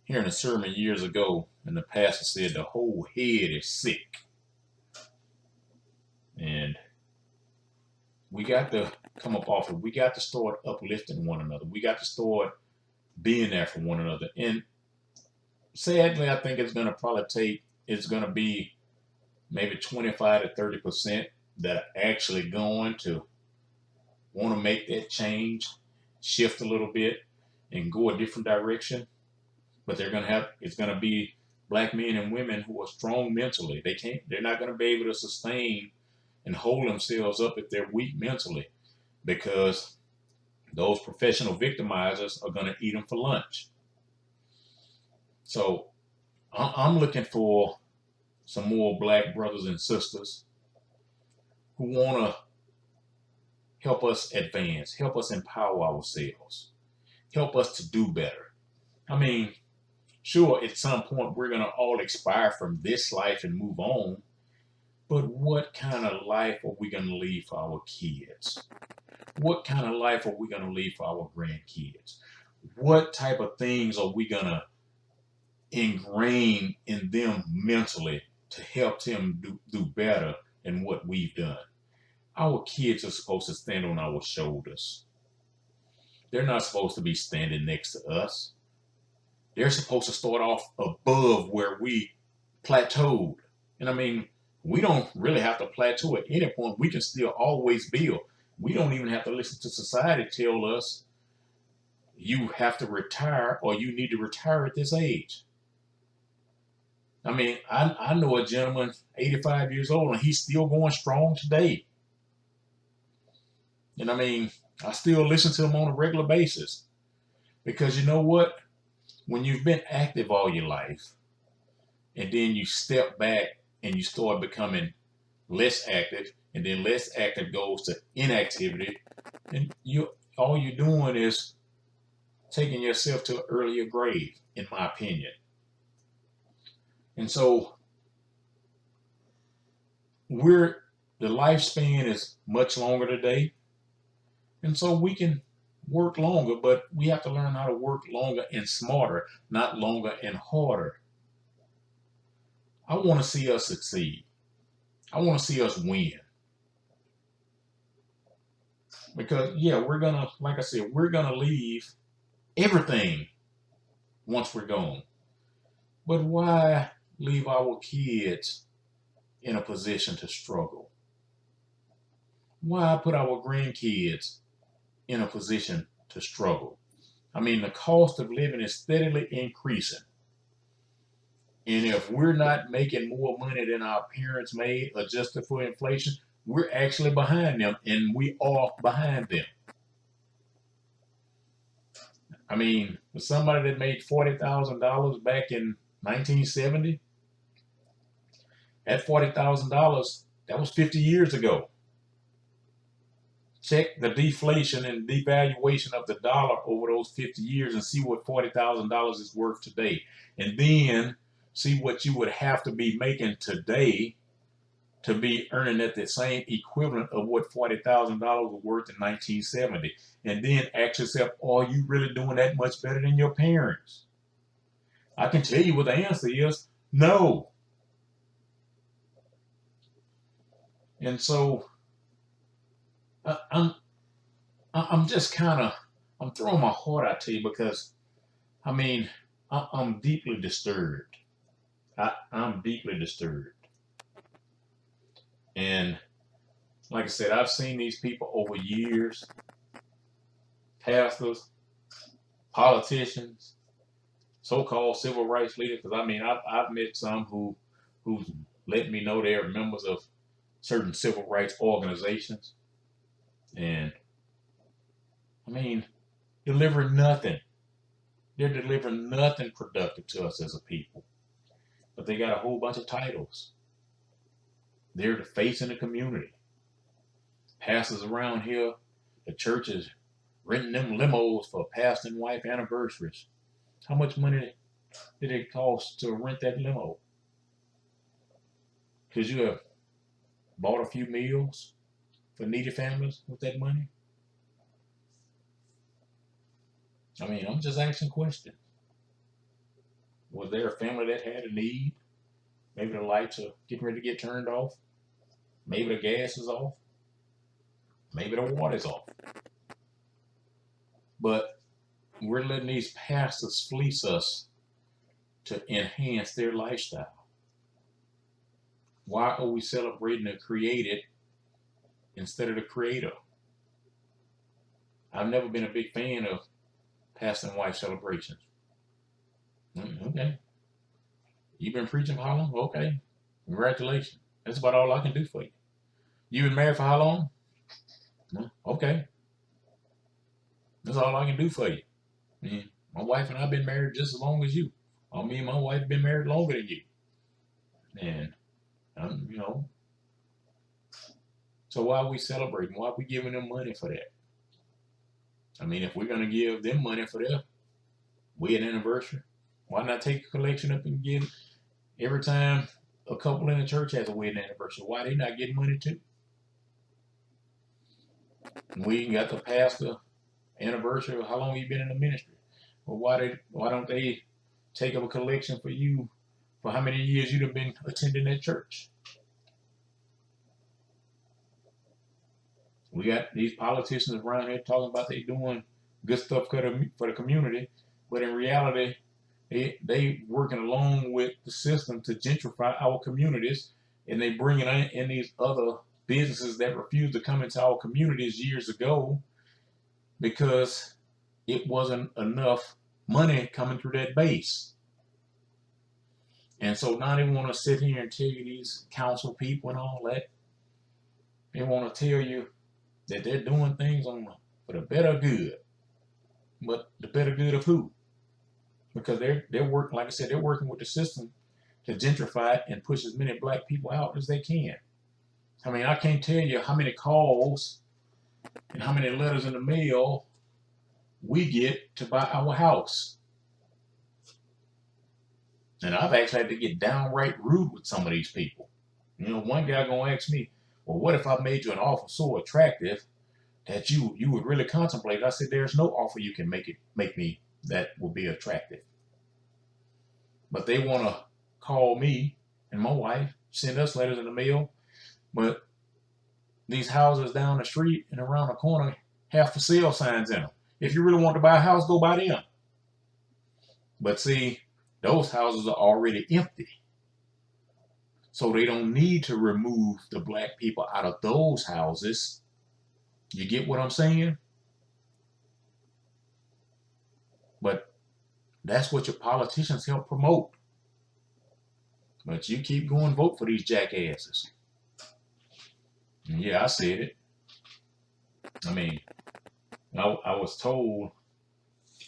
hearing a sermon years ago, and the pastor said the whole head is sick. And we got to come up off it. We got to start uplifting one another. We got to start being there for one another. And sadly, I think it's going to be maybe 25 to 30% that are actually going to want to make that change, shift a little bit, and go a different direction. But it's going to be black men and women who are strong mentally. They're not going to be able to sustain and hold themselves up if they're weak mentally, because those professional victimizers are going to eat them for lunch. So I'm looking for some more black brothers and sisters who want to help us advance, help us empower ourselves, help us to do better. I mean, sure, at some point we're going to all expire from this life and move on, but what kind of life are we going to leave for our kids? What kind of life are we going to leave for our grandkids? What type of things are we going to ingrain in them mentally to help them do better than what we've done? Our kids are supposed to stand on our shoulders. They're not supposed to be standing next to us. They're supposed to start off above where we plateaued. And I mean, we don't really have to plateau at any point. We can still always build. We don't even have to listen to society tell us you have to retire or you need to retire at this age. I mean, I know a gentleman, 85 years old, and he's still going strong today. And I mean, I still listen to him on a regular basis. Because you know what? When you've been active all your life, and then you step back and you start becoming less active, and then less active goes to inactivity, and all you're doing is taking yourself to an earlier grave, in my opinion. And so the lifespan is much longer today, and so we can work longer, but we have to learn how to work longer and smarter, not longer and harder. I want to see us succeed. I want to see us win. Because, yeah, like I said, we're going to leave everything once we're gone. But why leave our kids in a position to struggle? Why put our grandkids in a position to struggle? I mean, the cost of living is steadily increasing. And if we're not making more money than our parents made, adjusted for inflation, we're actually behind them, and we are behind them. I mean, somebody that made $40,000 back in 1970, that $40,000, that was 50 years ago. Check the deflation and devaluation of the dollar over those 50 years and see what $40,000 is worth today. And then see what you would have to be making today to be earning at the same equivalent of what $40,000 was worth in 1970. And then ask yourself, are you really doing that much better than your parents? I can tell you what the answer is: no. And so I'm just I'm throwing my heart out to you, because I mean, I'm deeply disturbed. I'm deeply disturbed. And like I said, I've seen these people over years, pastors, politicians, so-called civil rights leaders. Because I mean, I've met some who've let me know they're members of certain civil rights organizations, and I mean, delivering nothing. They're delivering nothing productive to us as a people. But they got a whole bunch of titles. They're the face in the community. Pastors around here, the church is renting them limos for pastor and wife anniversaries. How much money did it cost to rent that limo? Could you have bought a few meals for needy families with that money? I mean, I'm just asking questions. Was there a family that had a need? Maybe the lights are getting ready to get turned off. Maybe the gas is off. Maybe the water's off. But we're letting these pastors fleece us to enhance their lifestyle. Why are we celebrating the created instead of the creator? I've never been a big fan of pastor and wife celebrations. Okay. You've been preaching for how long? Okay. Congratulations. That's about all I can do for you. You've been married for how long? Okay. That's all I can do for you. My wife and I have been married just as long as you. Or me and my wife have been married longer than you. And, so why are we celebrating? Why are we giving them money for that? I mean, if we're going to give them money for their wedding anniversary, why not take a collection up and give every time a couple in the church has a wedding anniversary? Why they not getting money too? We got the pastor anniversary of how long you been in the ministry. Well, why don't they take up a collection for you for how many years you've been attending that church? We got these politicians around here talking about they doing good stuff for the community, but in reality, they working along with the system to gentrify our communities, and they bringing in these other businesses that refused to come into our communities years ago because it wasn't enough money coming through that base. And so now they want to sit here and tell you, these council people and all that, they want to tell you that they're doing things for the better good. But the better good of who? Because they're working, like I said, they're working with the system to gentrify it and push as many black people out as they can. I mean, I can't tell you how many calls and how many letters in the mail we get to buy our house. And I've actually had to get downright rude with some of these people. One guy gonna ask me, well, what if I made you an offer so attractive that you would really contemplate? I said, there's no offer you can make me that will be attractive. But they want to call me and my wife, send us letters in the mail, but these houses down the street and around the corner have for sale signs in them. If you really want to buy a house, go buy them. But see, those houses are already empty. So they don't need to remove the black people out of those houses. You get what I'm saying? But that's what your politicians help promote. But you keep going vote for these jackasses. And yeah, I said it. I mean, I was told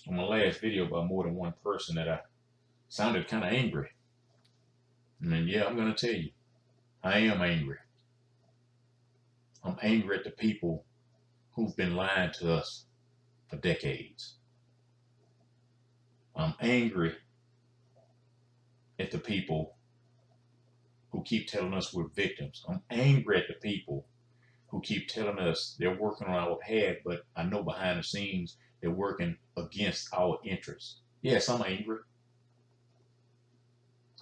on my last video by more than one person that I sounded kind of angry. And yeah, I'm going to tell you, I am angry. I'm angry at the people who've been lying to us for decades. I'm angry at the people who keep telling us we're victims. I'm angry at the people who keep telling us they're working on our behalf, but I know behind the scenes they're working against our interests. Yes, I'm angry.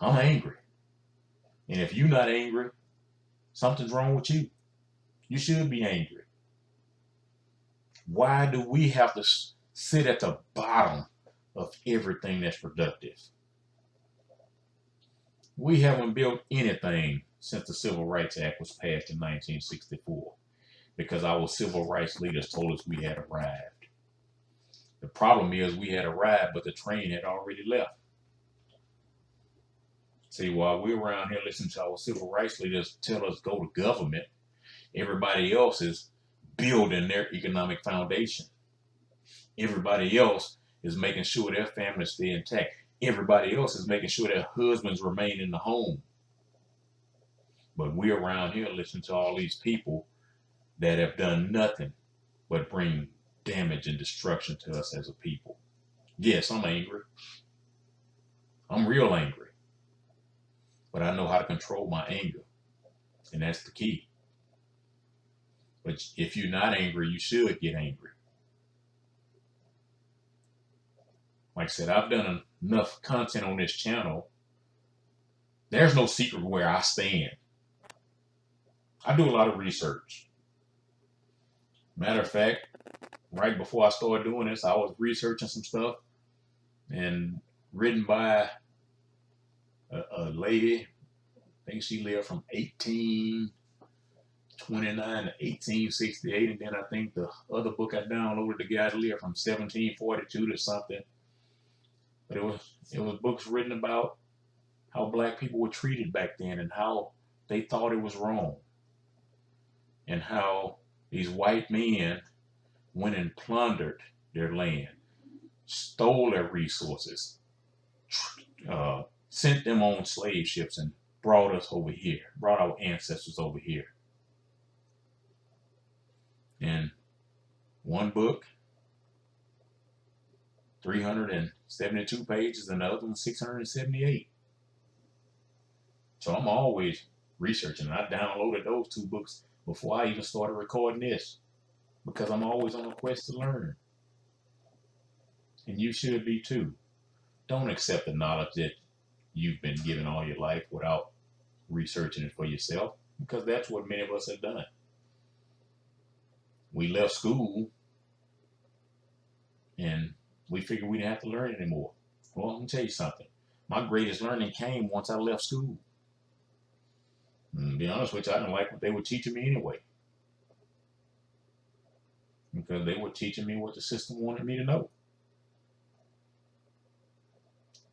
I'm angry. And if you're not angry, something's wrong with you. You should be angry. Why do we have to sit at the bottom of everything that's productive? We haven't built anything since the Civil Rights Act was passed in 1964 because our civil rights leaders told us we had arrived. The problem is we had arrived, but the train had already left. See, while we're around here listening to our civil rights leaders tell us go to government, everybody else is building their economic foundation. Everybody else is making sure their families stay intact. Everybody else is making sure their husbands remain in the home. But we're around here listening to all these people that have done nothing but bring damage and destruction to us as a people. Yes, I'm angry. I'm real angry. But I know how to control my anger. And that's the key. But if you're not angry, you should get angry. Like I said, I've done enough content on this channel. There's no secret where I stand. I do a lot of research. Matter of fact, right before I started doing this, I was researching some stuff and written by a lady. I think she lived from 1829 to 1868, and then I think the other book I downloaded, the guy lived from 1742 to something. But it was books written about how black people were treated back then and how they thought it was wrong, and how these white men went and plundered their land, stole their resources, sent them on slave ships and brought us over here, brought our ancestors over here. And one book, 372 pages, and the other one 678. So I'm always researching. I downloaded those two books before I even started recording this, because I'm always on a quest to learn. And you should be too. Don't accept the knowledge that you've been given all your life without researching it for yourself, because that's what many of us have done. We left school and we figured we didn't have to learn anymore. Well, let me tell you something. My greatest learning came once I left school. And to be honest with you, I didn't like what they were teaching me anyway, because they were teaching me what the system wanted me to know.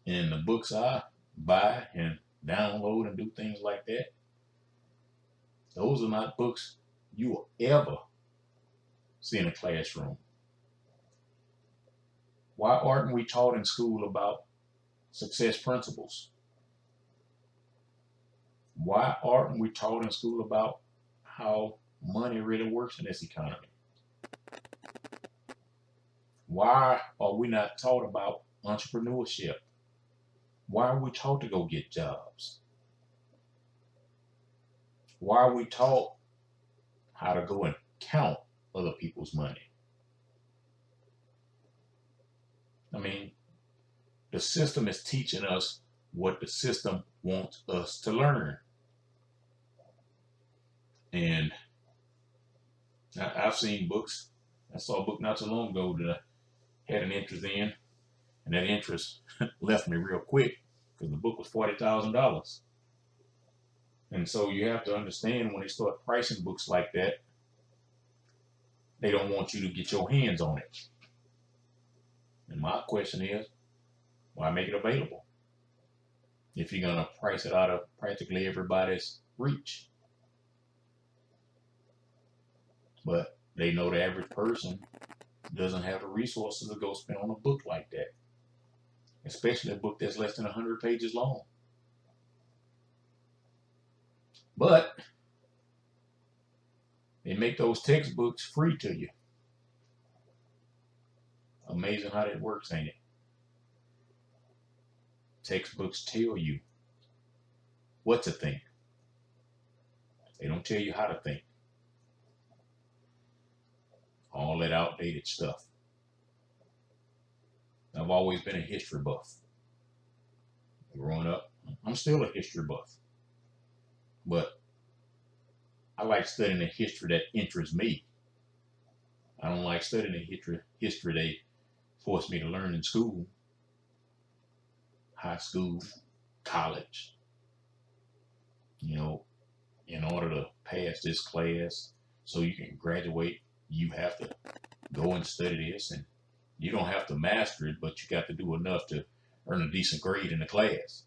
And the books I buy and download and do things like that, those are not books you will ever see in a classroom. Why aren't we taught in school about success principles? Why aren't we taught in school about how money really works in this economy? Why are we not taught about entrepreneurship? Why are we taught to go get jobs? Why are we taught how to go and count other people's money? I mean, the system is teaching us what the system wants us to learn. And I've seen books. I saw a book not too long ago that I had an interest in, and that interest left me real quick because the book was $40,000. And so you have to understand, when they start pricing books like that, they don't want you to get your hands on it. And my question is, why make it available if you're going to price it out of practically everybody's reach? But they know the average person doesn't have the resources to go spend on a book like that, especially a book that's less than 100 pages long. But they make those textbooks free to you. Amazing how that works, ain't it? Textbooks tell you what to think. They don't tell you how to think. All that outdated stuff. I've always been a history buff. Growing up, I'm still a history buff. But I like studying the history that interests me. I don't like studying the history they forced me to learn in school, high school, college. You know, in order to pass this class so you can graduate, you have to go and study this, and you don't have to master it, but you got to do enough to earn a decent grade in the class.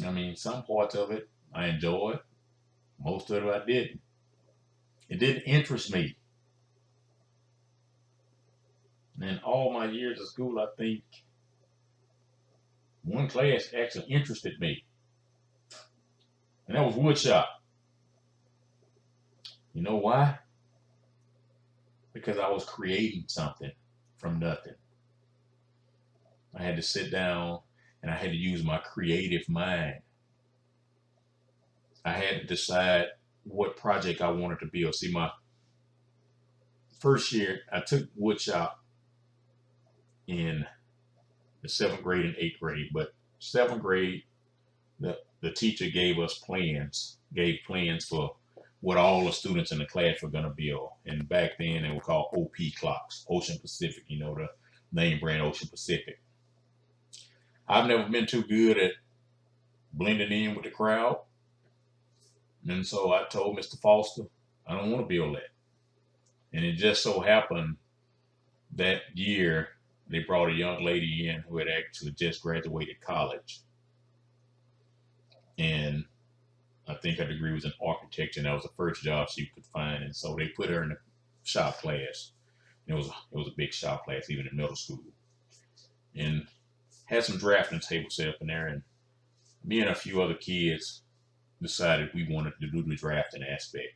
I mean, some parts of it I enjoyed, most of it I didn't. It didn't interest me. And in all my years of school, I think one class actually interested me, and that was woodshop. You know why? Because I was creating something from nothing. I had to sit down and I had to use my creative mind. I had to decide what project I wanted to build. See, my first year, I took woodshop in the 7th grade and 8th grade, but 7th grade, the teacher gave us plans, gave plans for what all the students in the class were going to build. And back then, they were called OP clocks, Ocean Pacific, you know, the name brand Ocean Pacific. I've never been too good at blending in with the crowd. And so I told Mr. Foster, I don't want to build that. And it just so happened that year they brought a young lady in who had actually just graduated college. And I think her degree was in architecture, and that was the first job she could find. And so they put her in the shop class. And it was a big shop class, even in middle school. And had some drafting tables set up in there. And me and a few other kids decided we wanted to do the drafting aspect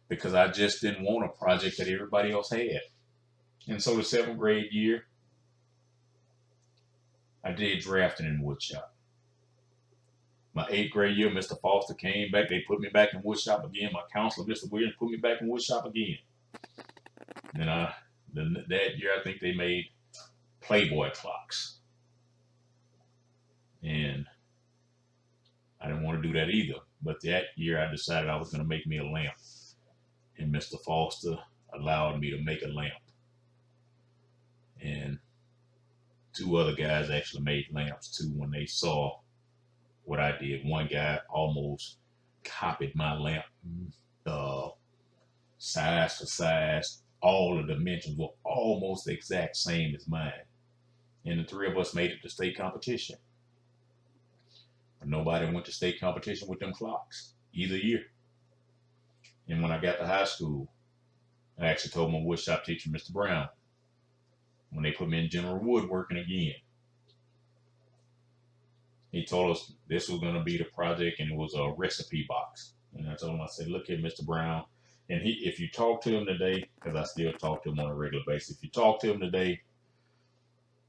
because I just didn't want a project that everybody else had. And so the 7th grade year, I did drafting in woodshop. My 8th grade year, Mr. Foster came back. They put me back in woodshop again. My counselor, Mr. Williams, put me back in woodshop again. And that year, I think they made Playboy clocks. And I didn't want to do that either. But that year, I decided I was going to make me a lamp. And Mr. Foster allowed me to make a lamp. And 2 other guys actually made lamps too when they saw what I did. One guy almost copied my lamp, size for size. All the dimensions were almost the exact same as mine. And the 3 of us made it to state competition. But nobody went to state competition with them clocks either year. And when I got to high school, I actually told my woodshop teacher, Mr. Brown, when they put me in general woodworking again, he told us this was going to be the project, and it was a recipe box. And I told him, I said, look here, Mr. Brown. And if you talk to him today, because I still talk to him on a regular basis, if you talk to him today,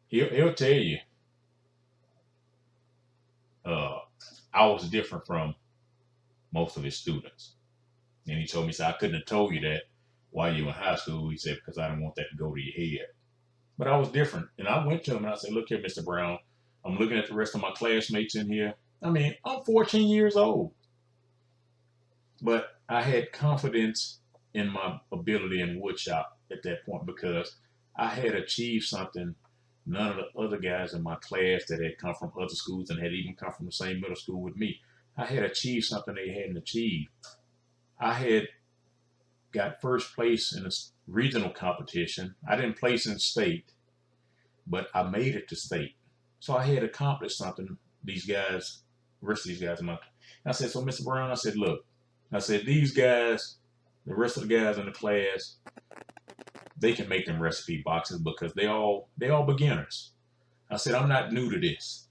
he'll tell you, I was different from most of his students. And he told me, so I couldn't have told you that while you were in high school. He said, because I didn't want that to go to your head. But I was different. And I went to him and I said, look here, Mr. Brown, I'm looking at the rest of my classmates in here. I mean, I'm 14 years old. But I had confidence in my ability in woodshop at that point because I had achieved something none of the other guys in my class that had come from other schools and had even come from the same middle school with me. I had achieved something they hadn't achieved. I had got first place in a regional competition. I didn't place in state, but I made it to state. So I had accomplished something. These guys, the rest of these guys in my, I said, so Mr. Brown, I said, look, I said, these guys, the rest of the guys in the class, they can make them recipe boxes because they all beginners. I said, I'm not new to this.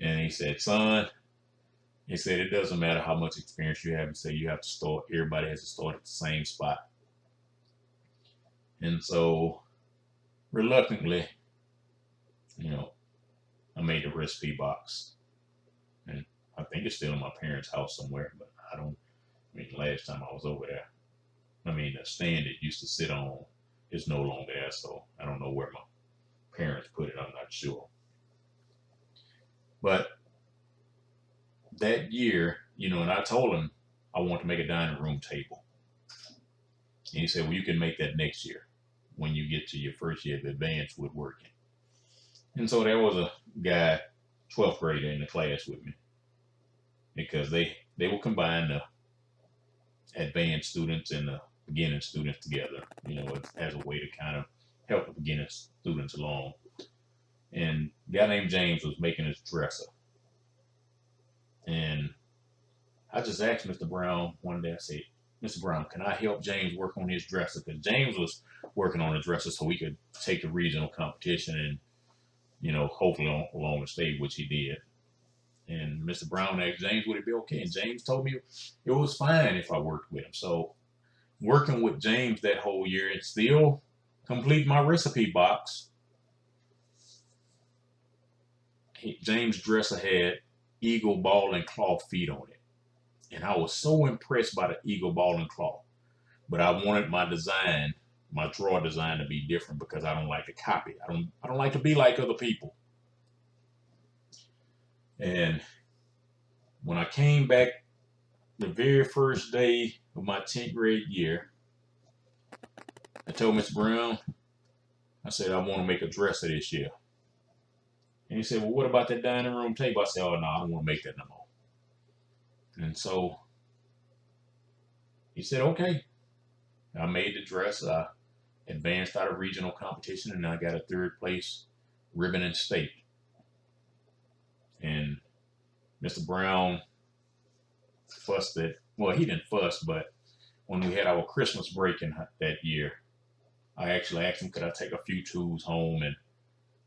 And he said, son, he said, it doesn't matter how much experience you have. He said, you have to start, everybody has to start at the same spot. And so reluctantly, I made the recipe box. And I think it's still in my parents' house somewhere, but last time I was over there, the stand it used to sit on is no longer there, so I don't know where my parents put it, I'm not sure. But that year, and I told him I want to make a dining room table. And he said, well, you can make that next year when you get to your first year of advanced woodworking. And so there was a guy, 12th grader in the class with me, because they will combine the advanced students and the beginning students together, as a way to kind of help the beginning students along. And a guy named James was making his dresser. And I just asked Mr. Brown one day, I said, Mr. Brown, can I help James work on his dresser? Because James was working on a dresser so we could take the regional competition and, hopefully along the state, which he did. And Mr. Brown asked James, would it be okay? And James told me it was fine if I worked with him. So working with James that whole year and still complete my recipe box. James' dresser had eagle ball and claw feet on it. And I was so impressed by the eagle ball and claw. But I wanted my design, my drawer design, to be different because I don't like to copy. I don't like to be like other people. And when I came back the very first day of my 10th grade year, I told Mr. Brown, I said, I want to make a dresser this year. And he said, well, what about that dining room table? I said, oh, no, I don't want to make that no more. And so he said, okay. I made the dress. I advanced out of regional competition, and I got a 3rd place ribbon in state. And Mr. Brown fussed that, well, he didn't fuss, but when we had our Christmas break in that year, I actually asked him, could I take a few tools home and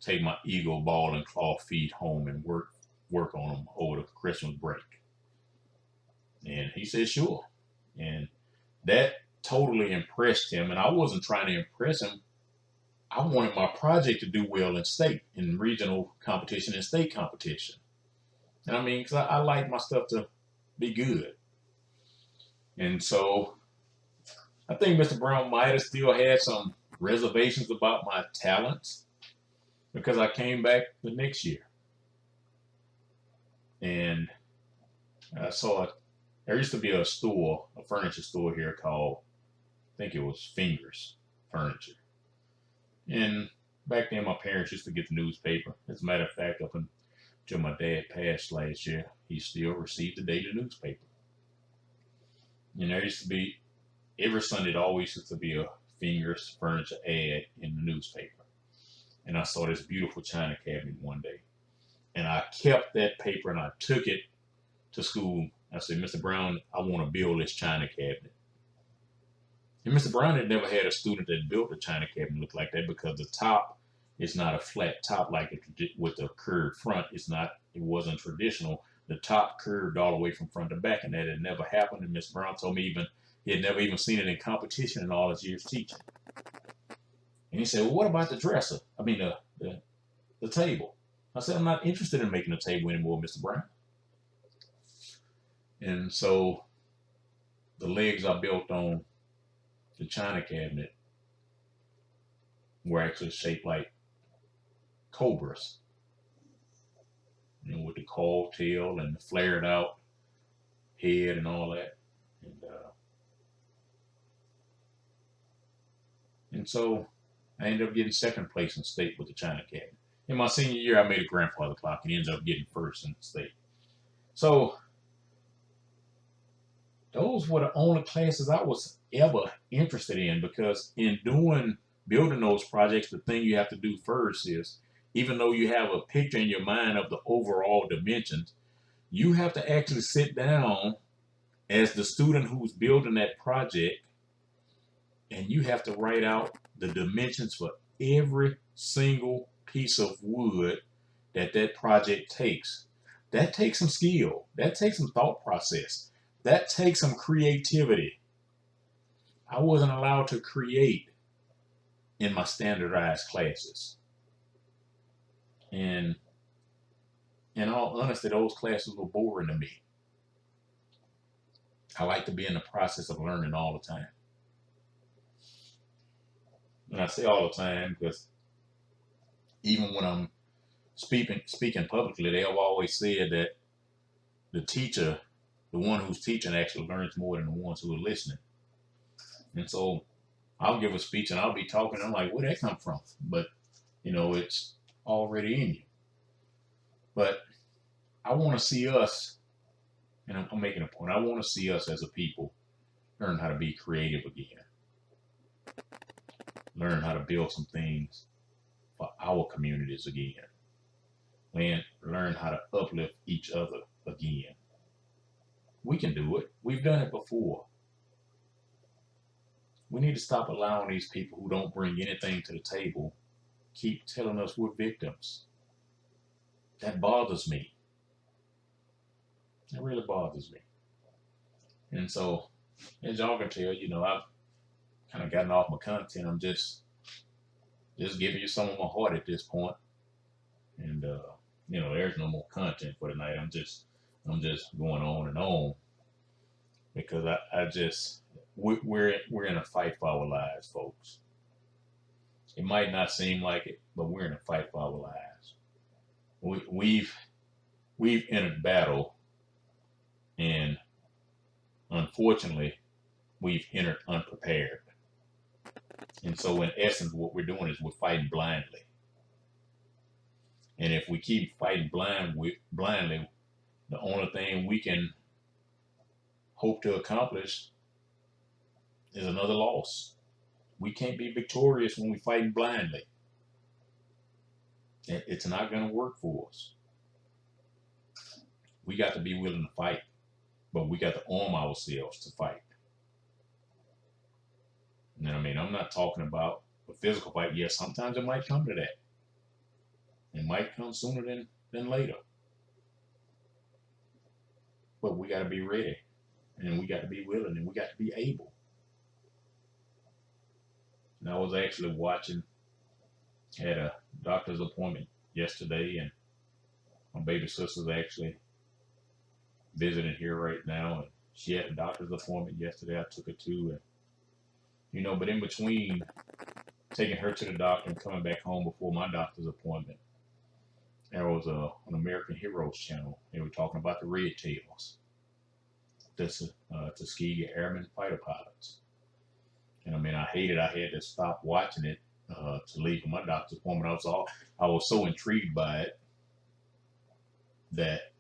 take my eagle ball and claw feet home and work on them over the Christmas break? And he said, sure. And that totally impressed him. And I wasn't trying to impress him. I wanted my project to do well in state, in regional competition and state competition. And I mean, because I like my stuff to be good. And so I think Mr. Brown might have still had some reservations about my talents because I came back the next year. And I saw there used to be a store, a furniture store here called, I think it was Fingers Furniture. And back then my parents used to get the newspaper. As a matter of fact, up until my dad passed last year, he still received the daily newspaper. And there used to be, every Sunday, there always used to be a Fingers Furniture ad in the newspaper. And I saw this beautiful china cabinet one day. And I kept that paper and I took it to school. I said, Mr. Brown, I want to build this china cabinet. And Mr. Brown had never had a student that built a china cabinet look like that because the top is not a flat top like it with a curved front. It wasn't traditional. The top curved all the way from front to back, and that had never happened. And Mr. Brown told me he had never even seen it in competition in all his years teaching. And he said, well, what about the dresser? I mean, the table. I said, I'm not interested in making a table anymore, Mr. Brown. And so the legs I built on the china cabinet were actually shaped like cobras, with the coiled tail and the flared out head and all that. And so I ended up getting 2nd place in state with the china cabinet. In my senior year, I made a grandfather clock and ended up getting 1st in the state. So those were the only classes I was ever interested in, because in building those projects, the thing you have to do first is, even though you have a picture in your mind of the overall dimensions, you have to actually sit down as the student who's building that project, and you have to write out the dimensions for every single piece of wood that project takes. That takes some skill. That takes some thought process. That takes some creativity. I wasn't allowed to create in my standardized classes. And in all honesty, those classes were boring to me. I like to be in the process of learning all the time. And I say all the time because even when I'm speaking publicly, they have always said that the teacher, the one who's teaching, actually learns more than the ones who are listening. And so I'll give a speech and I'll be talking. I'm like, where'd that come from? But, it's already in you. But I want to see us, and I'm making a point, I want to see us as a people learn how to be creative again. Learn how to build some things for our communities again. And learn how to uplift each other again. We can do it. We've done it before. We need to stop allowing these people who don't bring anything to the table keep telling us we're victims. That bothers me. It really bothers me. And so, as y'all can tell, I've kind of gotten off my content. I'm just giving you some of my heart at this point. And there's no more content for tonight. I'm just going on and on because I just we're in a fight for our lives, folks. It might not seem like it, but we're in a fight for our lives. We've entered battle, and unfortunately, we've entered unprepared. And so, in essence, what we're doing is we're fighting blindly. And if we keep fighting blindly, the only thing we can hope to accomplish is another loss. We can't be victorious when we're fighting blindly. It's not going to work for us. We got to be willing to fight, but we got to arm ourselves to fight. You know what I mean? I'm not talking about a physical fight. Yes, sometimes it might come to that. It might come sooner than later. But we got to be ready, and we got to be willing, and we got to be able. And I was actually had a doctor's appointment yesterday, and my baby sister's actually visiting here right now, and she had a doctor's appointment yesterday. I took her to, and but in between taking her to the doctor and coming back home before my doctor's appointment, there was an American Heroes channel. They were talking about the Red Tails, the Tuskegee Airmen fighter pilots. And I hated I had to stop watching it to leave for my doctor's appointment. I was so intrigued by it that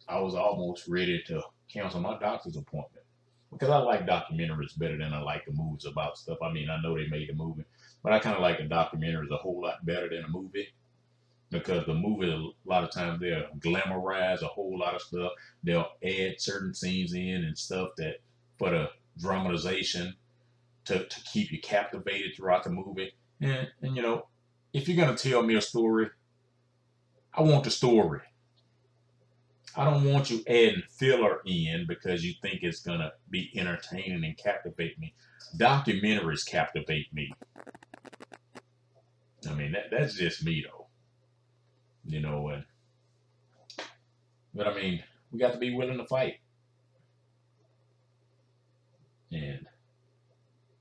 I was almost ready to cancel my doctor's appointment because I like documentaries better than I like the movies about stuff. I know they made the movie, but I kind of like the documentaries a whole lot better than a movie because the movie, a lot of times, they'll glamorize a whole lot of stuff. They'll add certain scenes in and stuff that for the dramatization to keep you captivated throughout the movie. And if you're going to tell me a story, I want the story. I don't want you adding filler in because you think it's going to be entertaining and captivate me. Documentaries captivate me. That's just me, though. But we got to be willing to fight.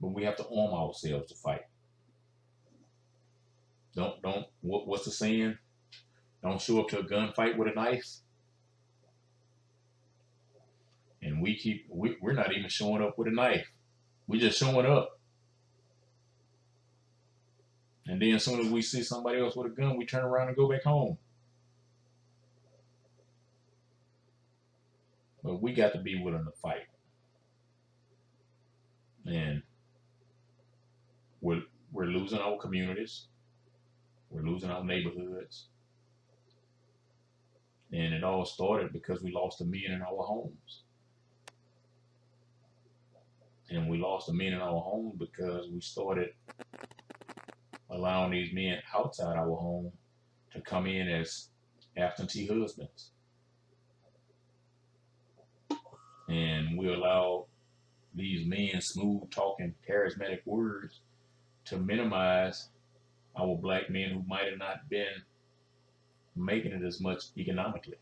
But we have to arm ourselves to fight. What's the saying? Don't show up to a gunfight with a knife. And we're not even showing up with a knife. We're just showing up. And then as soon as we see somebody else with a gun, we turn around and go back home. But we got to be willing to fight. And we're losing our communities. We're losing our neighborhoods. And it all started because we lost the men in our homes. And we lost the men in our homes because we started allowing these men outside our home to come in as absentee husbands. And we allowed these men smooth talking, charismatic words to minimize our black men who might have not been making it as much economically.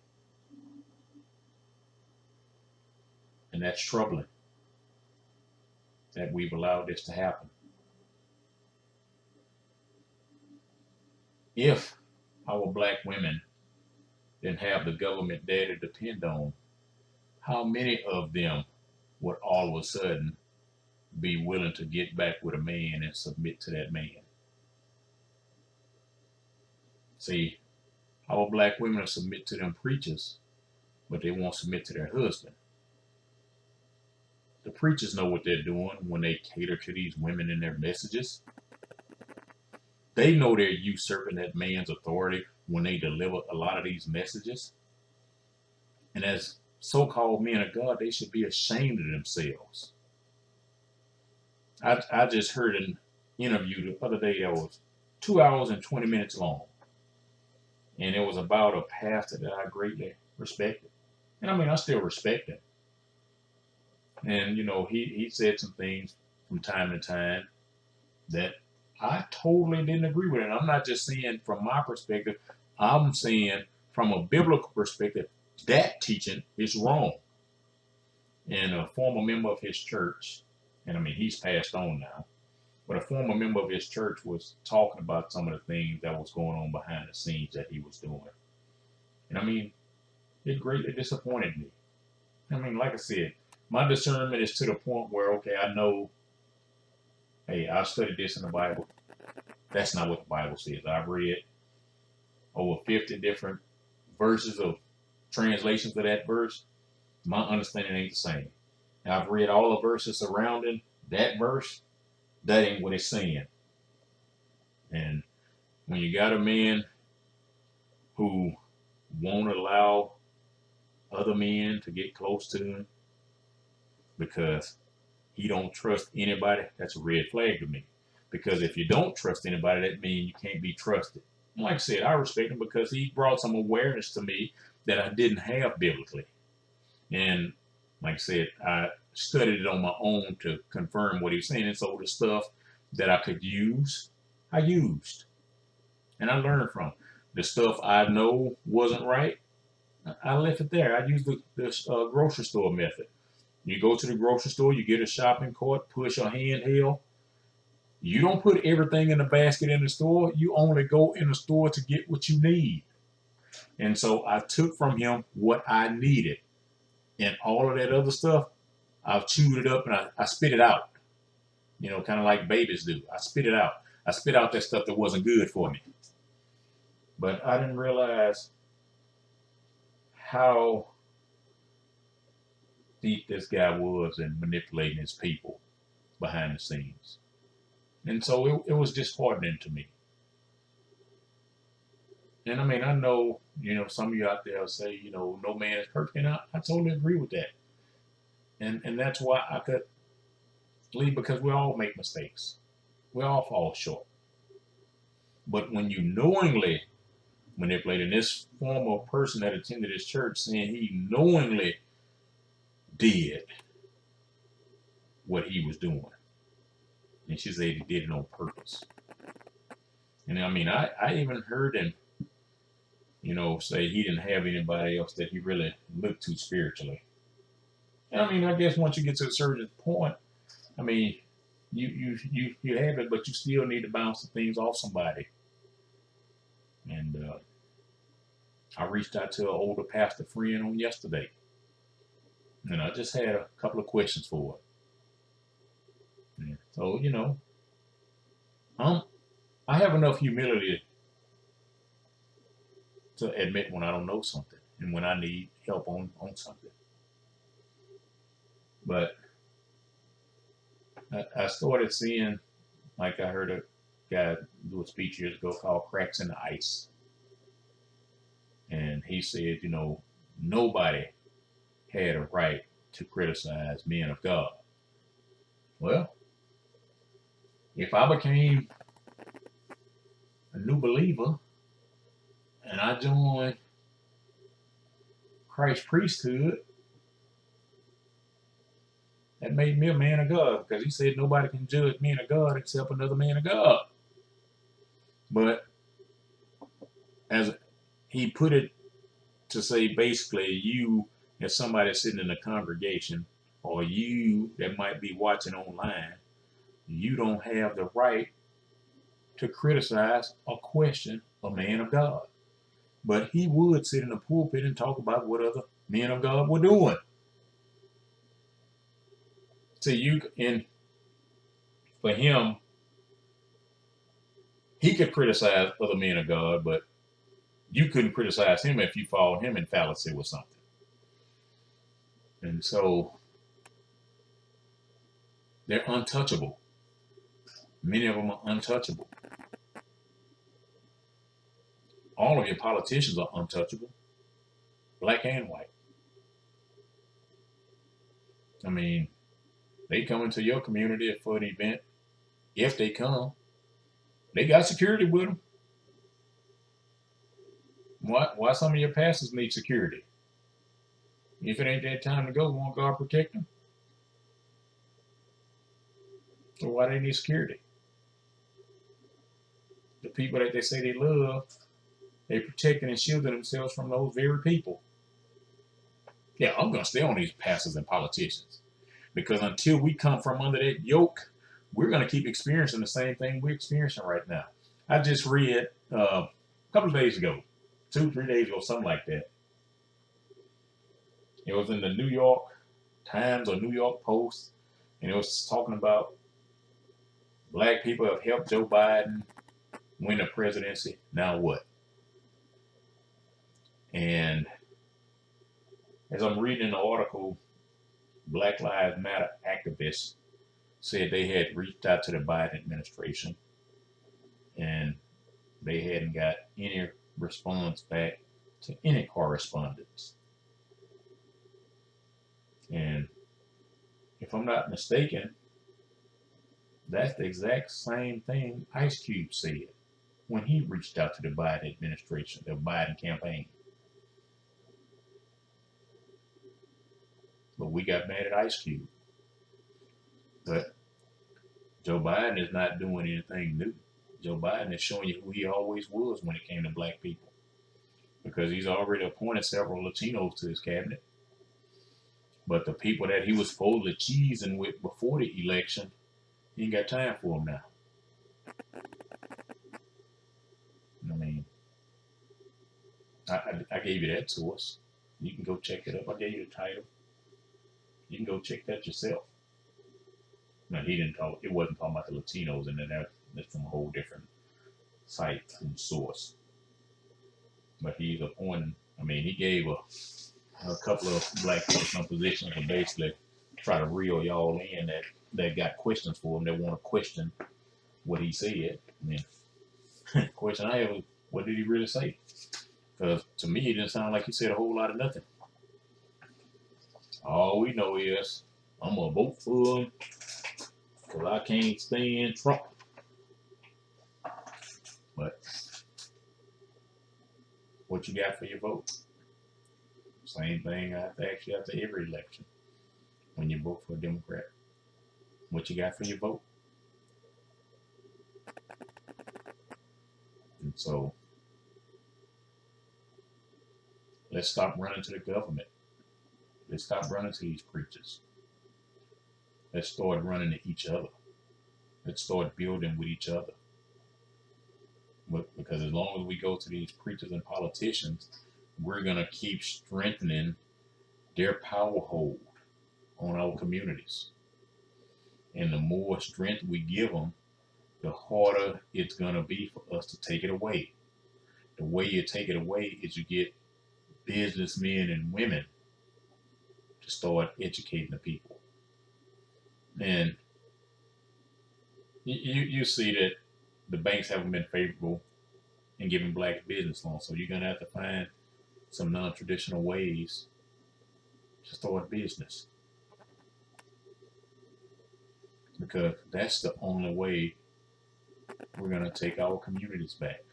And that's troubling that we've allowed this to happen. If our black women didn't have the government there to depend on, how many of them would all of a sudden be willing to get back with a man and submit to that man? See, our black women will submit to them preachers, but they won't submit to their husband. The preachers know what they're doing when they cater to these women in their messages. They know they're usurping that man's authority when they deliver a lot of these messages. And as so-called men of God, they should be ashamed of themselves. I just heard an interview the other day that was 2 hours and 20 minutes long, and it was about a pastor that I greatly respected. And I mean, I still respect him. And he said some things from time to time that I totally didn't agree with. And I'm not just saying from my perspective, I'm saying from a biblical perspective, that teaching is wrong. And a former member of his church, and I mean, he's passed on now, but a former member of his church was talking about some of the things that was going on behind the scenes that he was doing. And I mean, it greatly disappointed me. I mean, like I said, my discernment is to the point where, okay, I know, hey, I studied this in the Bible. That's not what the Bible says. I've read over 50 different verses of translations of that verse. My understanding ain't the same. And I've read all the verses surrounding that verse. That ain't what it's saying. And when you got a man who won't allow other men to get close to him because he don't trust anybody, that's a red flag to me. Because if you don't trust anybody, that means you can't be trusted. Like I said, I respect him because he brought some awareness to me that I didn't have biblically. And like I said, I studied it on my own to confirm what he was saying. And so the stuff that I could use, I used. And I learned from the stuff I know wasn't right. I left it there. I used the grocery store method. You go to the grocery store, you get a shopping cart, push a handheld. You don't put everything in the basket in the store. You only go in the store to get what you need. And so I took from him what I needed. And all of that other stuff, I've chewed it up and I spit it out. Kind of like babies do. I spit it out. I spit out that stuff that wasn't good for me. But I didn't realize how deep this guy was in manipulating his people behind the scenes. And so it was disheartening to me. And I mean, I know, some of you out there say, no man is perfect. And I totally agree with that. And that's why I could leave, because we all make mistakes. We all fall short. But when you knowingly manipulate, and this former person that attended his church saying he knowingly did what he was doing. And she said he did it on purpose. And I mean, I even heard him, say he didn't have anybody else that he really looked to spiritually. And I mean, I guess once you get to a certain point, I mean, you have it, but you still need to bounce the things off somebody. And I reached out to an older pastor friend on yesterday, and I just had a couple of questions for her. Yeah. So I have enough humility to admit when I don't know something and when I need help on something. But I started seeing, like I heard a guy do a speech years ago called Cracks in the Ice. And he said, nobody had a right to criticize men of God. Well, if I became a new believer and I joined Christ's priesthood, that made me a man of God, because he said nobody can judge men of God except another man of God. But as he put it, to say basically, you as somebody sitting in a congregation, or you that might be watching online, you don't have the right to criticize or question a man of God. But he would sit in the pulpit and talk about what other men of God were doing. So for him, he could criticize other men of God, but you couldn't criticize him if you followed him in fallacy or something. And so they're untouchable. Many of them are untouchable. All of your politicians are untouchable, black and white. I mean, They come into your community for an event. If they come, they got security with them. Why some of your pastors need security? If it ain't their time to go, won't God protect them? So why they need security? The people that they say they love, they protecting and shielding themselves from those very people. Yeah, I'm gonna stay on these pastors and politicians because until we come from under that yoke, we're gonna keep experiencing the same thing we're experiencing right now. I just read a couple of days ago, 2, 3 days ago, something like that. It was in the New York Times or New York Post, and it was talking about black people have helped Joe Biden win the presidency. Now what? And as I'm reading the article, Black Lives Matter activists said they had reached out to the Biden administration and they hadn't got any response back to any correspondence. And if I'm not mistaken, that's the exact same thing Ice Cube said when he reached out to the Biden administration, the Biden campaign. But we got mad at Ice Cube. But Joe Biden is not doing anything new. Joe Biden is showing you who he always was when it came to black people. Because he's already appointed several Latinos to his cabinet. But the people that he was supposedly cheesing with before the election, he ain't got time for them now. I mean, I gave you that source. You can go check it up. I gave you the title. You can go check that yourself. No, he didn't talk. It wasn't talking about the Latinos, and then that's from a whole different site and source. But he's appointing. I mean, he gave a couple of black people some positions and basically try to reel y'all in that got questions for him. That want to question what he said. I mean, question I have: what did he really say? Because to me, it didn't sound like he said a whole lot of nothing. All we know is I'm gonna vote for him because I can't stand Trump. But what you got for your vote? Same thing I have to ask you after every election when you vote for a Democrat. What you got for your vote? And so let's stop running to the government. Let's stop running to these preachers. Let's start running to each other. Let's start building with each other. Because as long as we go to these preachers and politicians, we're going to keep strengthening their power hold on our communities. And the more strength we give them, the harder it's going to be for us to take it away. The way you take it away is you get businessmen and women to start educating the people. And you see that the banks haven't been favorable in giving blacks business loans. So you're going to have to find some non-traditional ways to start business. Because that's the only way we're going to take our communities back.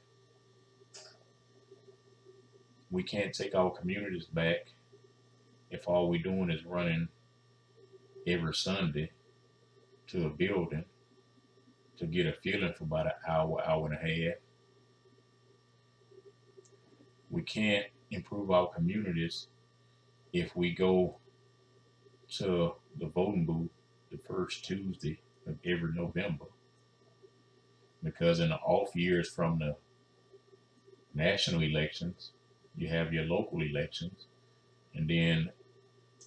We can't take our communities back if all we're doing is running every Sunday to a building to get a feeling for about an hour, hour and a half. We can't improve our communities if we go to the voting booth the first Tuesday of every November. Because in the off years from the national elections, you have your local elections. And then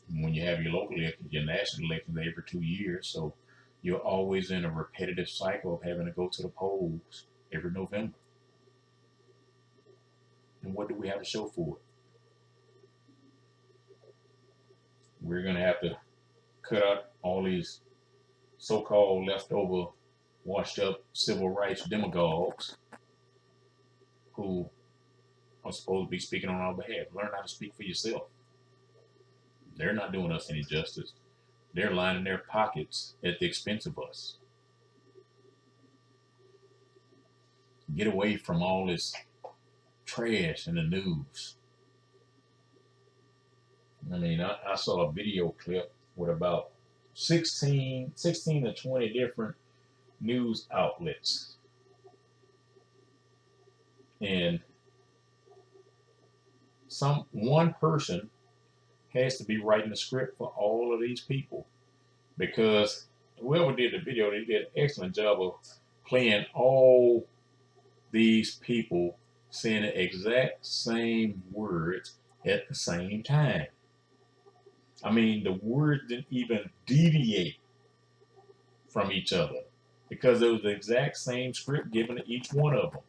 when you have your local elections, your national elections every 2 years. So you're always in a repetitive cycle of having to go to the polls every November. And what do we have to show for it? We're going to have to cut out all these so-called leftover, washed up civil rights demagogues who are supposed to be speaking on our behalf. Learn how to speak for yourself. They're not doing us any justice. They're lining their pockets at the expense of us. Get away from all this trash in the news. I mean, I saw a video clip with about 16 to 20 different news outlets. And one person has to be writing the script for all of these people, because whoever did the video, they did an excellent job of playing all these people saying the exact same words at the same time. I mean, the words didn't even deviate from each other because it was the exact same script given to each one of them.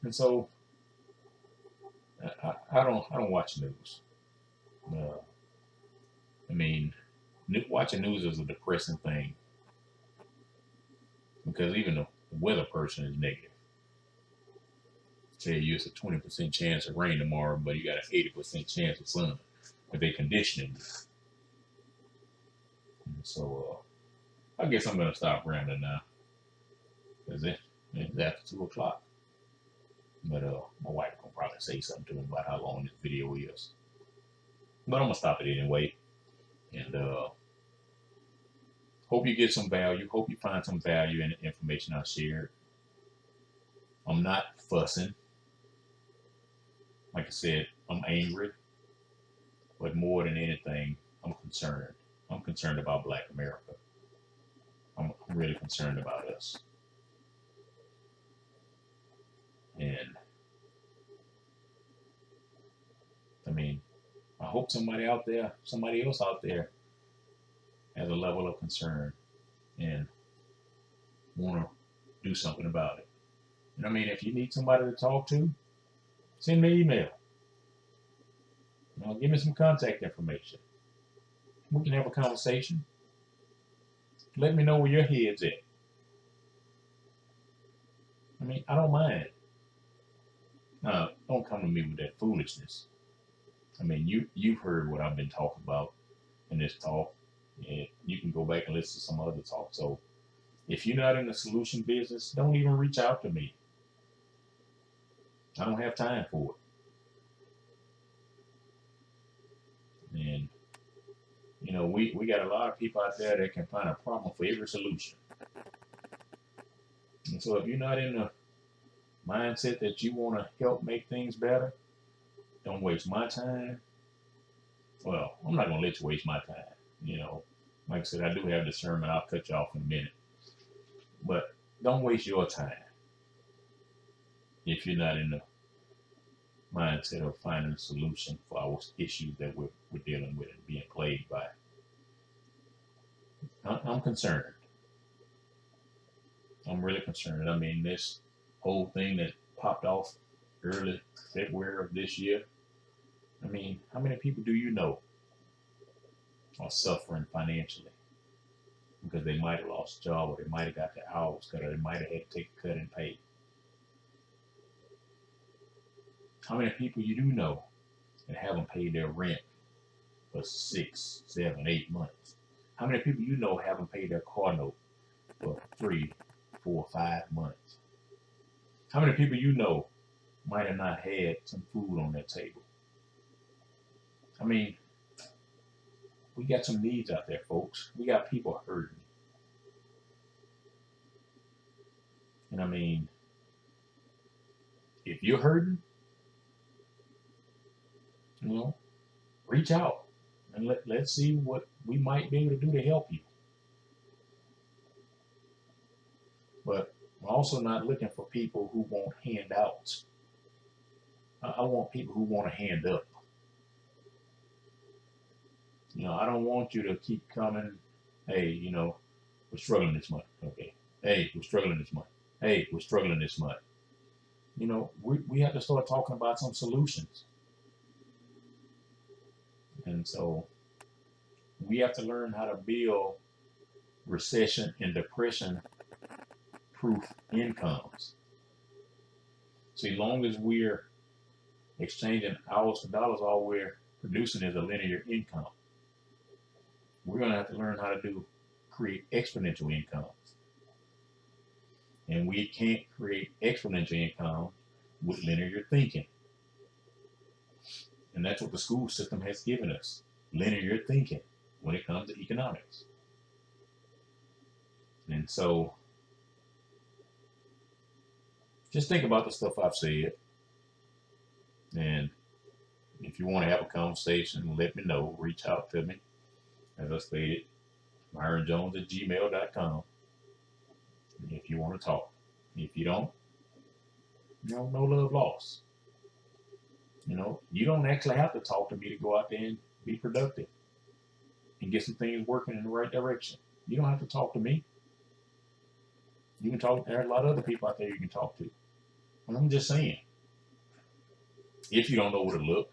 And so I don't watch news. I mean, watching news is a depressing thing because even the weather person is negative. Tell you it's a 20% chance of rain tomorrow, but you got an 80% chance of sun. But they conditioning you. And so I guess I'm gonna stop rambling now, because it's after 2 o'clock. But my wife gonna probably say something to me about how long this video is. But I'm gonna stop it anyway. And hope you get some value. Hope you find some value in the information I shared. I'm not fussing. Like I said, I'm angry. But more than anything, I'm concerned. I'm concerned about Black America. I'm really concerned about us. And I mean, I hope somebody else out there has a level of concern and want to do something about it. And I mean, if you need somebody to talk to, send me an email. Give me some contact information. We can have a conversation. Let me know where your head's at. I mean, I don't mind. Don't come to me with that foolishness. I mean, you've heard what I've been talking about in this talk, and you can go back and listen to some other talk. So if you're not in the solution business, don't even reach out to me. I don't have time for it. And we got a lot of people out there that can find a problem for every solution. And so if you're not in the mindset that you want to help make things better, don't waste my time. Well, I'm not going to let you waste my time. Like I said, I do have discernment. I'll cut you off in a minute. But don't waste your time if you're not in the mindset of finding a solution for our issues that we're dealing with and being plagued by. I'm concerned. I'm really concerned. I mean, this whole thing that popped off early February of this year, I mean, how many people do you know are suffering financially because they might have lost a job, or they might have got their hours cut, or they might have had to take a cut in pay? How many people you do know that haven't paid their rent for 6, 7, 8 months? How many people you know haven't paid their car note for 3, 4, 5 months? How many people you know might have not had some food on their table? I mean, we got some needs out there, folks. We got people hurting. And I mean, if you're hurting, reach out and let's see what we might be able to do to help you. But I'm also not looking for people who want handouts. I want people who want to hand up. I don't want you to keep coming. Hey, we're struggling this month. Okay. Hey, we're struggling this month. Hey, we're struggling this month. We have to start talking about some solutions. And so we have to learn how to build recession and depression proof incomes. See, long as we're exchanging hours for dollars, all we're producing is a linear income. We're going to have to learn how to create exponential incomes. And we can't create exponential income with linear thinking. And that's what the school system has given us, linear thinking when it comes to economics. And so just think about the stuff I've said. And if you want to have a conversation, let me know. Reach out to me. As I stated, myranjones@gmail.com. If you want to talk. If you don't, no love lost. You don't actually have to talk to me to go out there and be productive and get some things working in the right direction. You don't have to talk to me. You can talk. There are a lot of other people out there you can talk to. And I'm just saying, if you don't know where to look,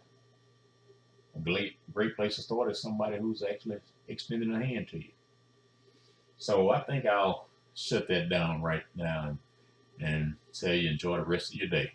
a great place to start is somebody who's actually extending a hand to you. So I think I'll shut that down right now and tell you enjoy the rest of your day.